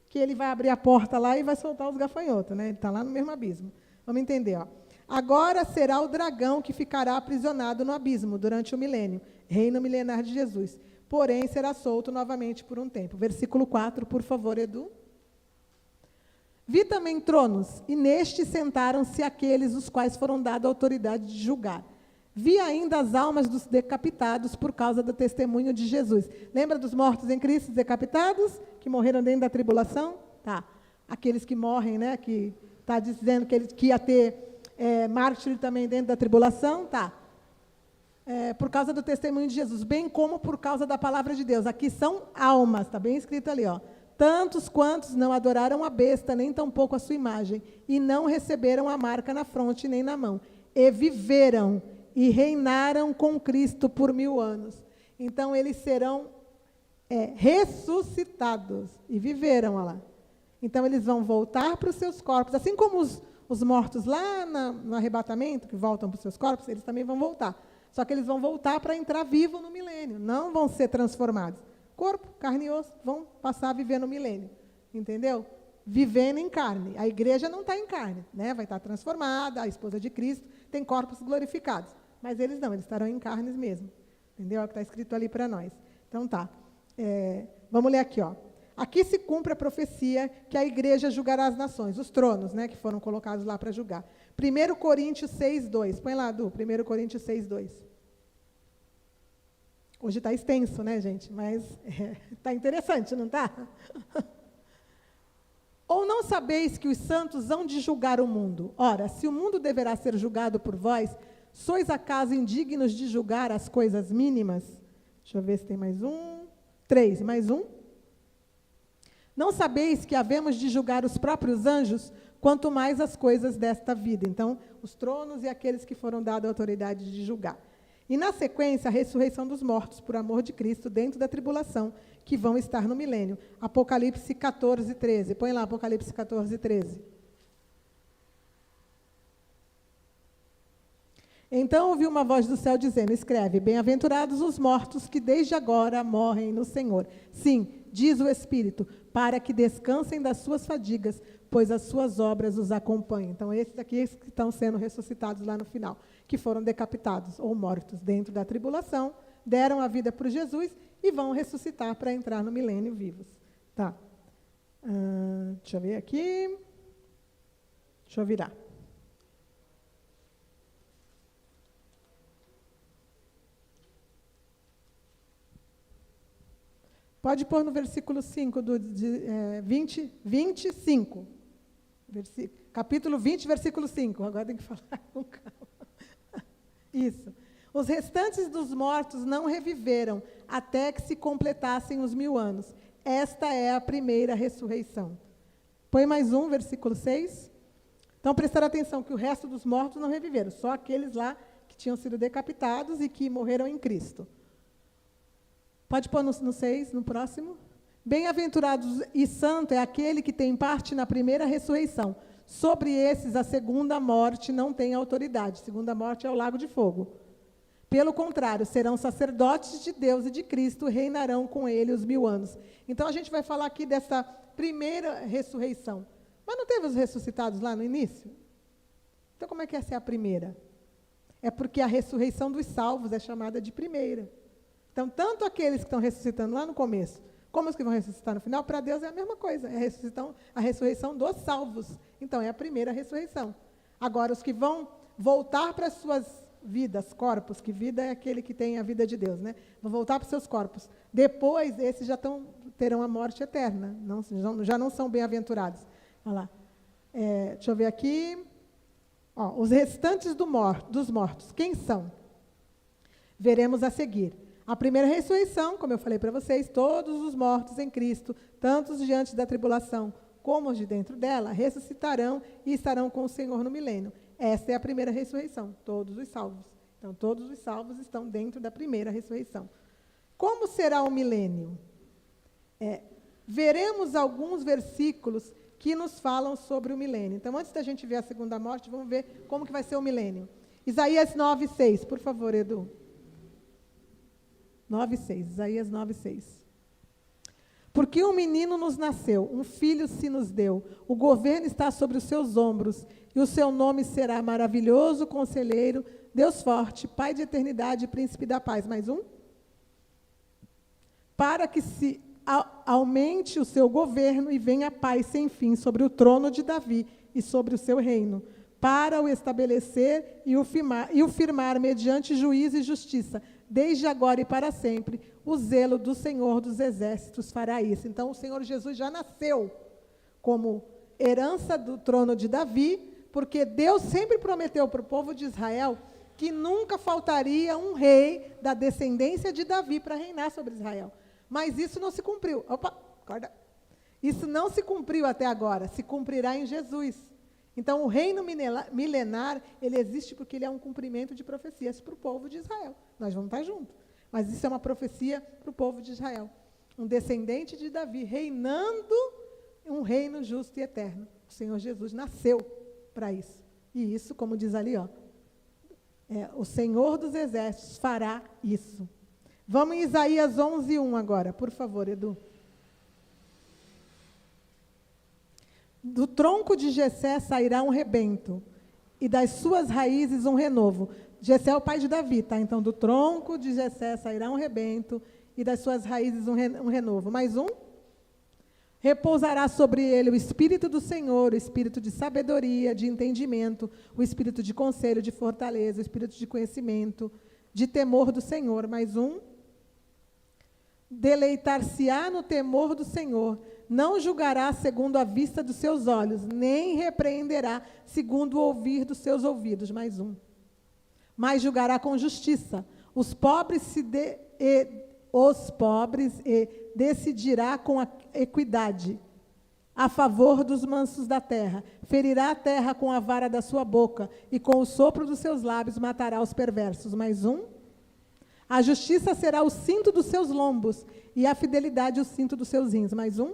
que ele vai abrir a porta lá e vai soltar os gafanhotos, né? Ele está lá no mesmo abismo. Vamos entender, ó. Agora será o dragão que ficará aprisionado no abismo durante o milênio, reino milenar de Jesus. Porém, será solto novamente por um tempo. Versículo 4, por favor, Edu. Vi também tronos, e nestes sentaram-se aqueles os quais foram dada a autoridade de julgar. Vi ainda as almas dos decapitados por causa do testemunho de Jesus. Lembra dos mortos em Cristo decapitados, que morreram dentro da tribulação? Tá. Aqueles que morrem, né, que está dizendo que ia ter mártir também dentro da tribulação, tá. Por causa do testemunho de Jesus, bem como por causa da palavra de Deus. Aqui são almas, está bem escrito ali, ó. Tantos quantos não adoraram a besta, nem tampouco a sua imagem, e não receberam a marca na fronte nem na mão, e viveram e reinaram com Cristo por 1000 anos. Então, eles serão ressuscitados, e viveram, olha lá. Então, eles vão voltar para os seus corpos, assim como os mortos lá no arrebatamento, que voltam para os seus corpos, eles também vão voltar. Só que eles vão voltar para entrar vivo no milênio, não vão ser transformados. Corpo, carne e osso, vão passar a viver no milênio. Entendeu? Vivendo em carne. A igreja não está em carne, né? Vai estar transformada, a esposa de Cristo tem corpos glorificados. Mas eles não, eles estarão em carnes mesmo. Entendeu? É o que está escrito ali para nós. Então tá. Vamos ler aqui, ó. Aqui se cumpre a profecia que a igreja julgará as nações, os tronos, né, que foram colocados lá para julgar. 1 Coríntios 6:2. Põe lá, Du, 1 Coríntios 6:2. Hoje está extenso, né, gente? Mas está interessante, não está? Ou não sabeis que os santos hão de julgar o mundo? Ora, se o mundo deverá ser julgado por vós, sois acaso indignos de julgar as coisas mínimas? Deixa eu ver se tem mais um. 3, mais um. Não sabeis que havemos de julgar os próprios anjos, quanto mais as coisas desta vida. Então, os tronos e aqueles que foram dados a autoridade de julgar. E, na sequência, a ressurreição dos mortos, por amor de Cristo, dentro da tribulação, que vão estar no milênio. Apocalipse 14:13. Põe lá, Apocalipse 14:13. Então ouvi uma voz do céu dizendo, escreve, bem-aventurados os mortos que desde agora morrem no Senhor. Sim, diz o Espírito, para que descansem das suas fadigas, pois as suas obras os acompanham. Então, esses aqui que estão sendo ressuscitados lá no final, que foram decapitados ou mortos dentro da tribulação, deram a vida por Jesus e vão ressuscitar para entrar no milênio vivos. Tá. Deixa eu ver aqui. Deixa eu virar. Pode pôr no versículo 5, 25. Capítulo 20, versículo 5. Agora tem que falar com calma. Isso. Os restantes dos mortos não reviveram até que se completassem os 1000 anos. Esta é a primeira ressurreição. Põe mais um, versículo 6. Então, prestaram atenção que o resto dos mortos não reviveram, só aqueles lá que tinham sido decapitados e que morreram em Cristo. Pode pôr no 6, no próximo. Bem-aventurados e santo é aquele que tem parte na primeira ressurreição. Sobre esses, a segunda morte não tem autoridade. A segunda morte é o lago de fogo. Pelo contrário, serão sacerdotes de Deus e de Cristo, reinarão com ele os 1000 anos. Então, a gente vai falar aqui dessa primeira ressurreição. Mas não teve os ressuscitados lá no início? Então, como é que essa é a primeira? É porque a ressurreição dos salvos é chamada de primeira. Então, tanto aqueles que estão ressuscitando lá no começo, como os que vão ressuscitar no final, para Deus é a mesma coisa. É a ressurreição dos salvos. Então, é a primeira ressurreição. Agora, os que vão voltar para as suas vidas, corpos, que vida é aquele que tem a vida de Deus, né? Vão voltar para os seus corpos. Depois, esses já terão a morte eterna. Já não são bem-aventurados. Olha lá. Deixa eu ver aqui. Os restantes dos mortos, quem são? Veremos a seguir. A primeira ressurreição, como eu falei para vocês, todos os mortos em Cristo, tanto os diante da tribulação como os de dentro dela, ressuscitarão e estarão com o Senhor no milênio. Essa é a primeira ressurreição, todos os salvos. Então, todos os salvos estão dentro da primeira ressurreição. Como será o milênio? Veremos alguns versículos que nos falam sobre o milênio. Então, antes da gente ver a segunda morte, vamos ver como que vai ser o milênio. Isaías 9:6, por favor, Edu. 9:6, Isaías 9:6. Porque um menino nos nasceu, um filho se nos deu, o governo está sobre os seus ombros, e o seu nome será maravilhoso, conselheiro, Deus forte, Pai de eternidade e príncipe da paz. Mais um? Para que se aumente o seu governo e venha a paz sem fim sobre o trono de Davi e sobre o seu reino, para o estabelecer e o firmar mediante juízo e justiça, desde agora e para sempre. O zelo do Senhor dos Exércitos fará isso. Então, o Senhor Jesus já nasceu como herança do trono de Davi, porque Deus sempre prometeu para o povo de Israel que nunca faltaria um rei da descendência de Davi para reinar sobre Israel. Mas isso não se cumpriu. Opa, acorda. Isso não se cumpriu até agora, se cumprirá em Jesus. Então, o reino milenar, ele existe porque ele é um cumprimento de profecias para o povo de Israel. Nós vamos estar juntos. Mas isso é uma profecia para o povo de Israel. Um descendente de Davi, reinando um reino justo e eterno. O Senhor Jesus nasceu para isso. E isso, como diz ali, o Senhor dos Exércitos fará isso. Vamos em Isaías 11:1 agora, por favor, Edu. Do tronco de Jessé sairá um rebento, e das suas raízes um renovo. Jessé é o pai de Davi, tá? Então, do tronco de Jessé sairá um rebento, e das suas raízes um renovo. Mais um. Repousará sobre ele o Espírito do Senhor, o Espírito de sabedoria, de entendimento, o Espírito de conselho, de fortaleza, o Espírito de conhecimento, de temor do Senhor. Mais um. Deleitar-se-á no temor do Senhor, não julgará segundo a vista dos seus olhos, nem repreenderá segundo o ouvir dos seus ouvidos. Mais um. Mas julgará com justiça os pobres e decidirá com a equidade a favor dos mansos da terra. Ferirá a terra com a vara da sua boca e com o sopro dos seus lábios matará os perversos. Mais um. A justiça será o cinto dos seus lombos e a fidelidade o cinto dos seus rins. Mais um.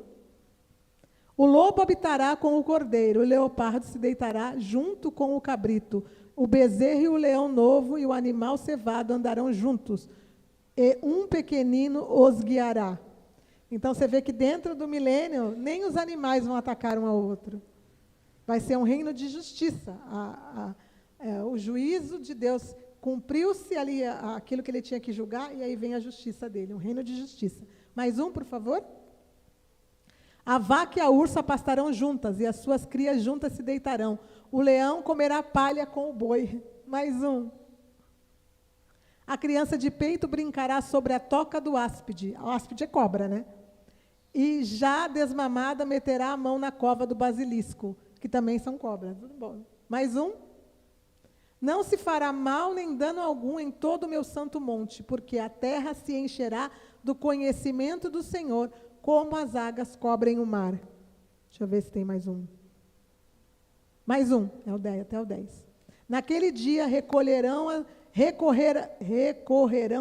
O lobo habitará com o cordeiro, o leopardo se deitará junto com o cabrito, o bezerro e o leão novo e o animal cevado andarão juntos, e um pequenino os guiará. Então, você vê que dentro do milênio, nem os animais vão atacar um ao outro. Vai ser um reino de justiça. O juízo de Deus cumpriu-se ali aquilo que ele tinha que julgar, e aí vem a justiça dele, um reino de justiça. Mais um, por favor. A vaca e a ursa pastarão juntas, e as suas crias juntas se deitarão. O leão comerá palha com o boi. Mais um. A criança de peito brincará sobre a toca do áspide. O áspide é cobra, né? E já desmamada meterá a mão na cova do basilisco, que também são cobras. Tudo bom. Mais um. Não se fará mal nem dano algum em todo o meu santo monte, porque a terra se encherá do conhecimento do Senhor, como as águas cobrem o mar. Deixa eu ver se tem mais um. Mais um, é o 10, até o 10. Naquele dia recorrerão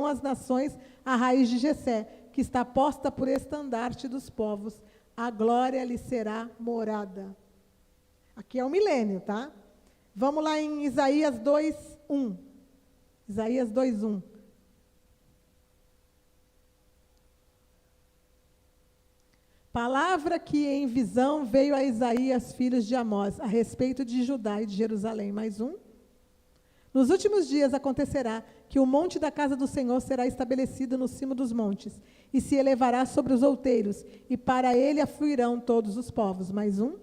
as nações à raiz de Jessé, que está posta por estandarte dos povos. A glória lhe será morada. Aqui é o milênio, tá? Vamos lá em Isaías 2:1. Isaías 2:1. Palavra que em visão veio a Isaías, filhos de Amós, a respeito de Judá e de Jerusalém. Mais um. Nos últimos dias acontecerá que o monte da casa do Senhor será estabelecido no cimo dos montes, e se elevará sobre os outeiros, e para ele afluirão todos os povos. Mais um.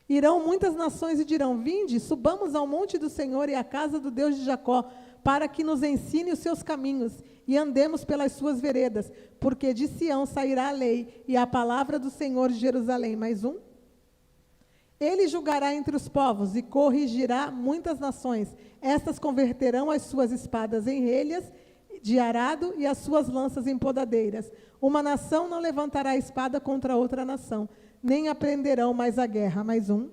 Irão muitas nações e dirão: vinde, subamos ao monte do Senhor e à casa do Deus de Jacó, para que nos ensine os seus caminhos, e andemos pelas suas veredas, porque de Sião sairá a lei, e a palavra do Senhor de Jerusalém. Mais um. Ele julgará entre os povos, e corrigirá muitas nações. Estas converterão as suas espadas em relhas de arado, e as suas lanças em podadeiras. Uma nação não levantará a espada contra outra nação, nem aprenderão mais a guerra. Mais um.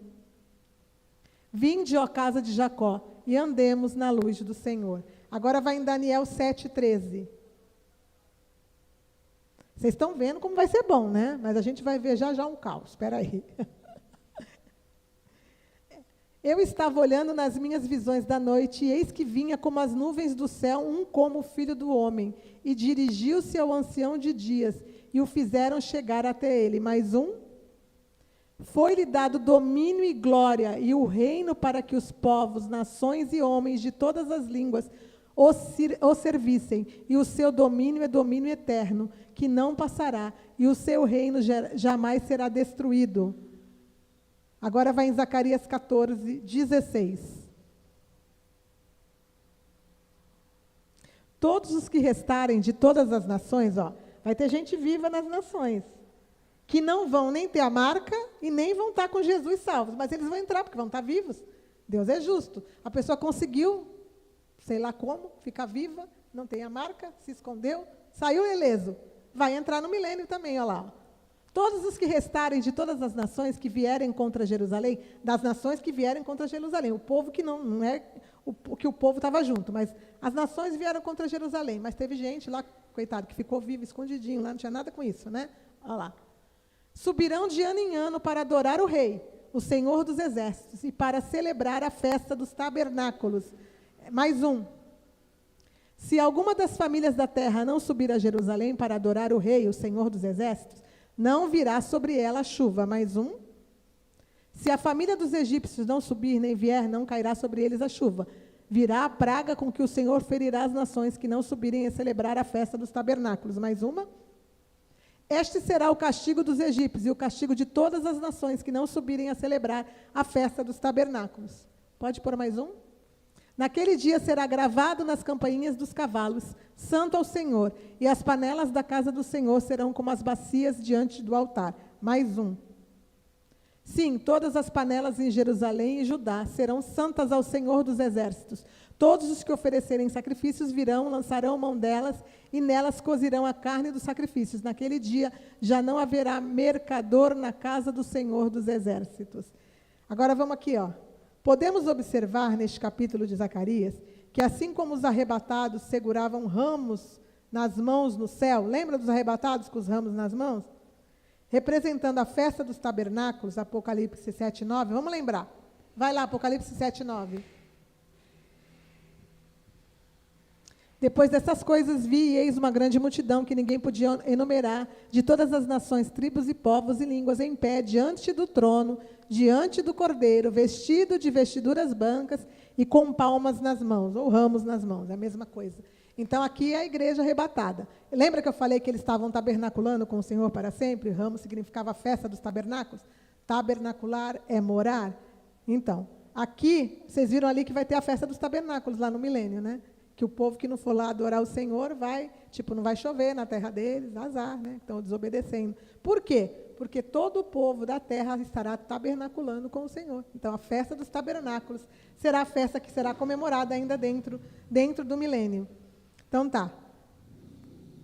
Vinde, ó casa de Jacó, e andemos na luz do Senhor. Agora vai em Daniel 7:13. Vocês estão vendo como vai ser bom, né? Mas a gente vai ver já um caos. Espera aí. Eu estava olhando nas minhas visões da noite, e eis que vinha como as nuvens do céu, um como o filho do homem, e dirigiu-se ao ancião de dias, e o fizeram chegar até ele. Mais um. Foi-lhe dado domínio e glória, e o reino para que os povos, nações e homens de todas as línguas o servissem, e o seu domínio é domínio eterno, que não passará, e o seu reino jamais será destruído. Agora vai em Zacarias 14:16. Todos os que restarem de todas as nações, vai ter gente viva nas nações, que não vão nem ter a marca e nem vão estar com Jesus salvos, mas eles vão entrar porque vão estar vivos. Deus é justo. A pessoa conseguiu, sei lá como, ficar viva, não tem a marca, se escondeu, saiu ileso. Vai entrar no milênio também, olha lá. Todos os que restarem de todas as nações que vierem contra Jerusalém, das nações que vierem contra Jerusalém, o povo que não é que o povo estava junto, mas as nações vieram contra Jerusalém, mas teve gente lá, coitado, que ficou vivo, escondidinho, lá não tinha nada com isso, né? Olha lá. Subirão de ano em ano para adorar o rei, o Senhor dos exércitos, e para celebrar a festa dos tabernáculos. Mais um. Se alguma das famílias da terra não subir a Jerusalém para adorar o rei, o Senhor dos exércitos, não virá sobre ela a chuva. Mais um. Se a família dos egípcios não subir, nem vier, não cairá sobre eles a chuva. Virá a praga com que o Senhor ferirá as nações que não subirem a celebrar a festa dos tabernáculos. Mais uma. Este será o castigo dos egípcios e o castigo de todas as nações que não subirem a celebrar a festa dos tabernáculos. Pode pôr mais um? Naquele dia será gravado nas campainhas dos cavalos, santo ao Senhor, e as panelas da casa do Senhor serão como as bacias diante do altar. Mais um. Sim, todas as panelas em Jerusalém e Judá serão santas ao Senhor dos exércitos. Todos os que oferecerem sacrifícios virão, lançarão mão delas, e nelas cozirão a carne dos sacrifícios. Naquele dia já não haverá mercador na casa do Senhor dos exércitos. Agora vamos aqui, Podemos observar neste capítulo de Zacarias que assim como os arrebatados seguravam ramos nas mãos no céu, lembra dos arrebatados com os ramos nas mãos? Representando a festa dos tabernáculos, Apocalipse 7:9. Vamos lembrar. Vai lá, Apocalipse 7:9. Depois dessas coisas vi, e eis uma grande multidão que ninguém podia enumerar, de todas as nações, tribos e povos e línguas, em pé, diante do trono, diante do Cordeiro, vestido de vestiduras brancas e com palmas nas mãos, ou ramos nas mãos, é a mesma coisa. Então, aqui é a igreja arrebatada. Lembra que eu falei que eles estavam tabernaculando com o Senhor para sempre? Ramos significava a festa dos tabernáculos. Tabernacular é morar. Então, aqui, vocês viram ali que vai ter a festa dos tabernáculos, lá no milênio, né? Que o povo que não for lá adorar o Senhor vai, não vai chover na terra deles, azar, né? Estão desobedecendo. Por quê? Porque todo o povo da terra estará tabernaculando com o Senhor. Então, a festa dos tabernáculos será a festa que será comemorada ainda dentro do milênio. Então, tá.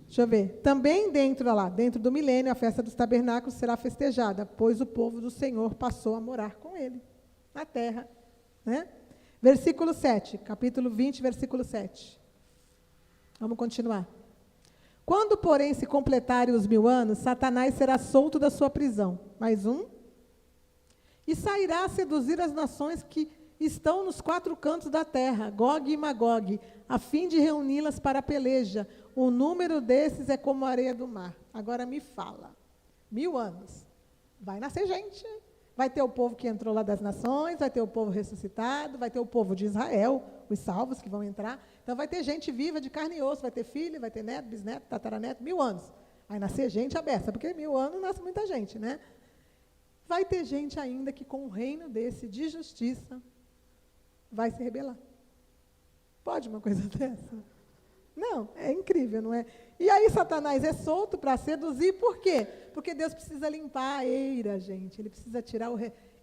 Deixa eu ver. Também dentro do milênio, a festa dos tabernáculos será festejada, pois o povo do Senhor passou a morar com ele, na terra, né? Versículo 7, capítulo 20, versículo 7. Vamos continuar. Quando, porém, se completarem os 1000 anos, Satanás será solto da sua prisão. Mais um. E sairá a seduzir as nações que estão nos 4 cantos da terra, Gog e Magog, a fim de reuni-las para a peleja. O número desses é como a areia do mar. Agora me fala. 1000 anos. Vai nascer gente. Vai ter o povo que entrou lá das nações, vai ter o povo ressuscitado, vai ter o povo de Israel, os salvos que vão entrar. Então, vai ter gente viva de carne e osso, vai ter filho, vai ter neto, bisneto, tataraneto, 1000 anos. Vai nascer gente aberta, porque 1000 anos nasce muita gente, né? Vai ter gente ainda que, com um reino desse de justiça, vai se rebelar. Pode uma coisa dessa? Não, é incrível, não é? E aí Satanás é solto para seduzir, por quê? Porque Deus precisa limpar a eira, gente. Ele precisa tirar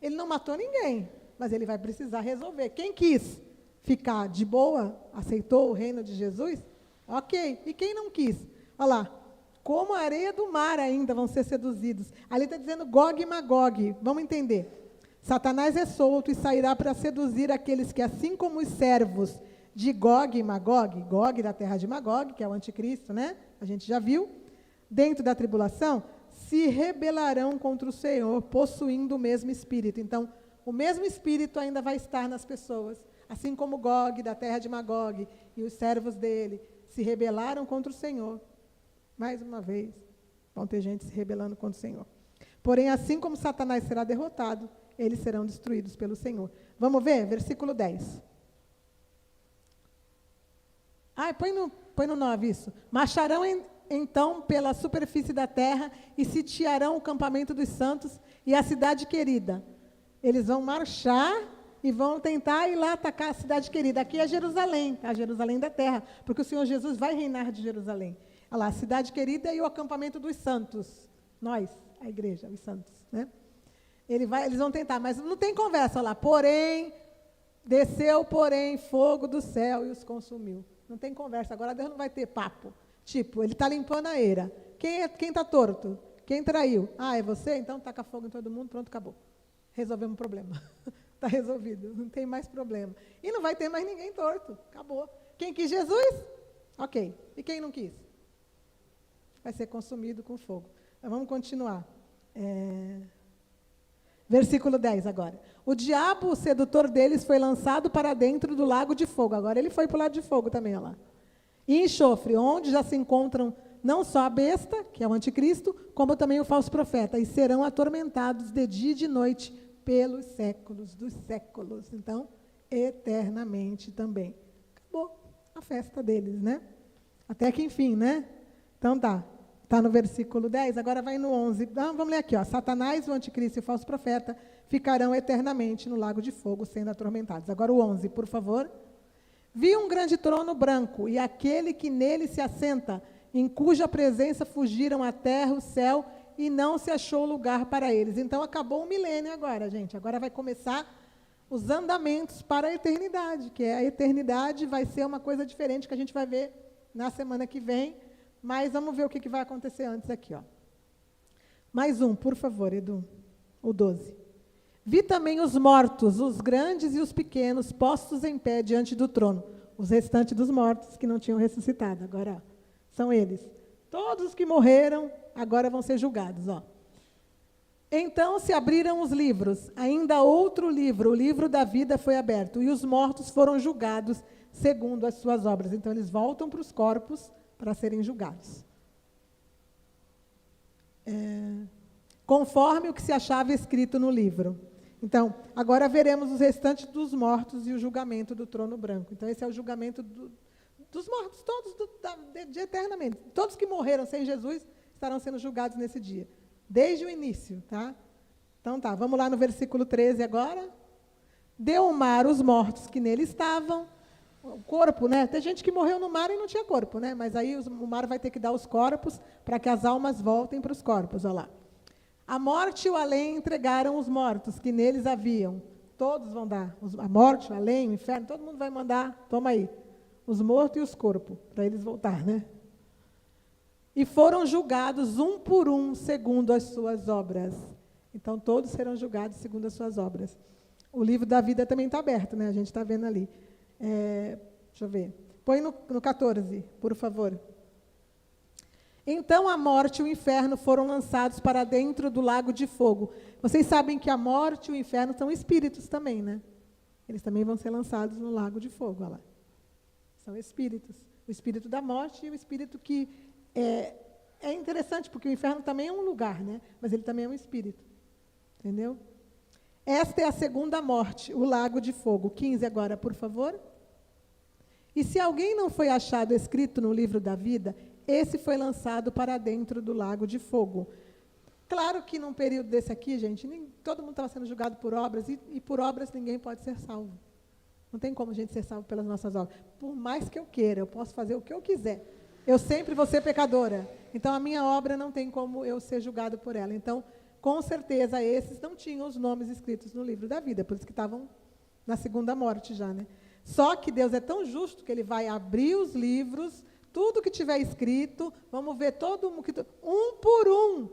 Ele não matou ninguém, mas ele vai precisar resolver. Quem quis ficar de boa, aceitou o reino de Jesus, ok. E quem não quis? Olha lá, como a areia do mar ainda vão ser seduzidos. Ali está dizendo Gog e Magog, vamos entender. Satanás é solto e sairá para seduzir aqueles que, assim como os servos de Gog e Magog, Gog da terra de Magog, que é o anticristo, né? A gente já viu, dentro da tribulação, se rebelarão contra o Senhor, possuindo o mesmo espírito. Então, o mesmo espírito ainda vai estar nas pessoas, assim como Gog da terra de Magog e os servos dele se rebelaram contra o Senhor. Mais uma vez, vão ter gente se rebelando contra o Senhor. Porém, assim como Satanás será derrotado, eles serão destruídos pelo Senhor. Vamos ver? Versículo 10. Põe no 9 isso. Marcharão então pela superfície da terra e sitiarão o campamento dos santos e a cidade querida. Eles vão marchar e vão tentar ir lá atacar a cidade querida. Aqui é Jerusalém, a Jerusalém da terra, porque o Senhor Jesus vai reinar de Jerusalém. Olha lá, a cidade querida e o acampamento dos santos. Nós, a igreja, os santos, né? Eles vão tentar, mas não tem conversa lá. Desceu, fogo do céu e os consumiu. Não tem conversa. Agora Deus não vai ter papo. Ele está limpando a eira. Quem está torto? Quem traiu? É você? Então taca fogo em todo mundo, pronto, acabou. Resolvemos o problema. Está resolvido, não tem mais problema. E não vai ter mais ninguém torto. Acabou. Quem quis Jesus? Ok. E quem não quis? Vai ser consumido com fogo. Mas vamos continuar. Versículo 10 agora. O diabo, o sedutor deles, foi lançado para dentro do lago de fogo. Agora ele foi para o lado de fogo também, olha lá. E enxofre, onde já se encontram não só a besta, que é o anticristo, como também o falso profeta, e serão atormentados de dia e de noite pelos séculos dos séculos. Então, eternamente também. Acabou a festa deles, né? Até que enfim, né? Então tá. Está no versículo 10, agora vai no 11. Vamos ler aqui, ó. Satanás, o anticristo e o falso profeta ficarão eternamente no lago de fogo, sendo atormentados. Agora o 11, por favor. Vi um grande trono branco, e aquele que nele se assenta, em cuja presença fugiram a terra, o céu, e não se achou lugar para eles. Então, acabou o milênio agora, gente. Agora vai começar os andamentos para a eternidade, que a eternidade vai ser uma coisa diferente que a gente vai ver na semana que vem. Mas vamos ver o que vai acontecer antes aqui, ó. Mais um, por favor, Edu. O 12. Vi também os mortos, os grandes e os pequenos, postos em pé diante do trono. Os restantes dos mortos que não tinham ressuscitado. Agora, são eles. Todos os que morreram, agora vão ser julgados, ó. Então se abriram os livros. Ainda outro livro, o livro da vida, foi aberto. E os mortos foram julgados segundo as suas obras. Então, eles voltam para os corpos para serem julgados. Conforme o que se achava escrito no livro. Então, agora veremos os restantes dos mortos e o julgamento do trono branco. Então, esse é o julgamento dos mortos, todos de eternamente. Todos que morreram sem Jesus estarão sendo julgados nesse dia. Desde o início, tá? Então, tá, vamos lá no versículo 13 agora. Deu o mar os mortos que nele estavam. O corpo, né? Tem gente que morreu no mar e não tinha corpo, né? Mas aí o mar vai ter que dar os corpos para que as almas voltem para os corpos, olha lá. A morte e o além entregaram os mortos que neles haviam. Todos vão dar. A morte, o além, o inferno, todo mundo vai mandar, toma aí, os mortos e os corpos, para eles voltar, né? E foram julgados um por um, segundo as suas obras. Então, todos serão julgados segundo as suas obras. O livro da vida também está aberto, né? A gente está vendo ali. Deixa eu ver. Põe no 14, por favor. Então a morte e o inferno foram lançados para dentro do lago de fogo. Vocês sabem que a morte e o inferno são espíritos também, né? Eles também vão ser lançados no lago de fogo, olha lá. São espíritos. O espírito da morte e o espírito que... É interessante, porque o inferno também é um lugar, né? Mas ele também é um espírito. Entendeu? Esta é a segunda morte, o lago de fogo. 15 agora, por favor. E se alguém não foi achado escrito no livro da vida, esse foi lançado para dentro do lago de fogo. Claro que num período desse aqui, gente, todo mundo estava sendo julgado por obras, e por obras ninguém pode ser salvo. Não tem como a gente ser salvo pelas nossas obras. Por mais que eu queira, eu posso fazer o que eu quiser. Eu sempre vou ser pecadora. Então, a minha obra não tem como eu ser julgado por ela. Então, com certeza, esses não tinham os nomes escritos no livro da vida, por isso que estavam na segunda morte já, né? Só que Deus é tão justo que Ele vai abrir os livros, tudo que tiver escrito, vamos ver todo mundo, um por um.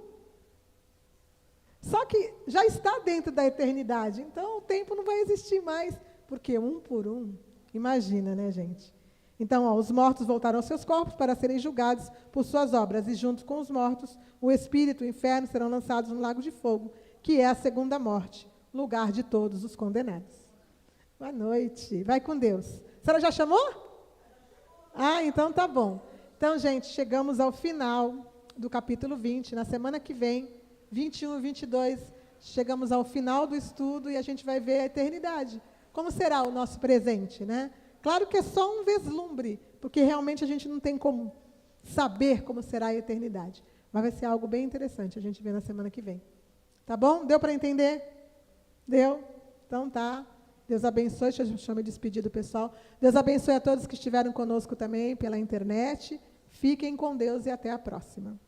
Só que já está dentro da eternidade, então o tempo não vai existir mais, porque um por um, imagina, né, gente? Então, ó, os mortos voltaram aos seus corpos para serem julgados por suas obras, e junto com os mortos, o espírito e o inferno serão lançados no lago de fogo, que é a segunda morte, lugar de todos os condenados. Boa noite. Vai com Deus. A senhora já chamou? Ah, então tá bom. Então, gente, chegamos ao final do capítulo 20. Na semana que vem, 21 e 22, chegamos ao final do estudo e a gente vai ver a eternidade. Como será o nosso presente, né? Claro que é só um vislumbre, porque realmente a gente não tem como saber como será a eternidade. Mas vai ser algo bem interessante a gente ver na semana que vem. Tá bom? Deu para entender? Deu? Então tá. Deus abençoe. Deixa eu me despedir do pessoal. Deus abençoe a todos que estiveram conosco também pela internet. Fiquem com Deus e até a próxima.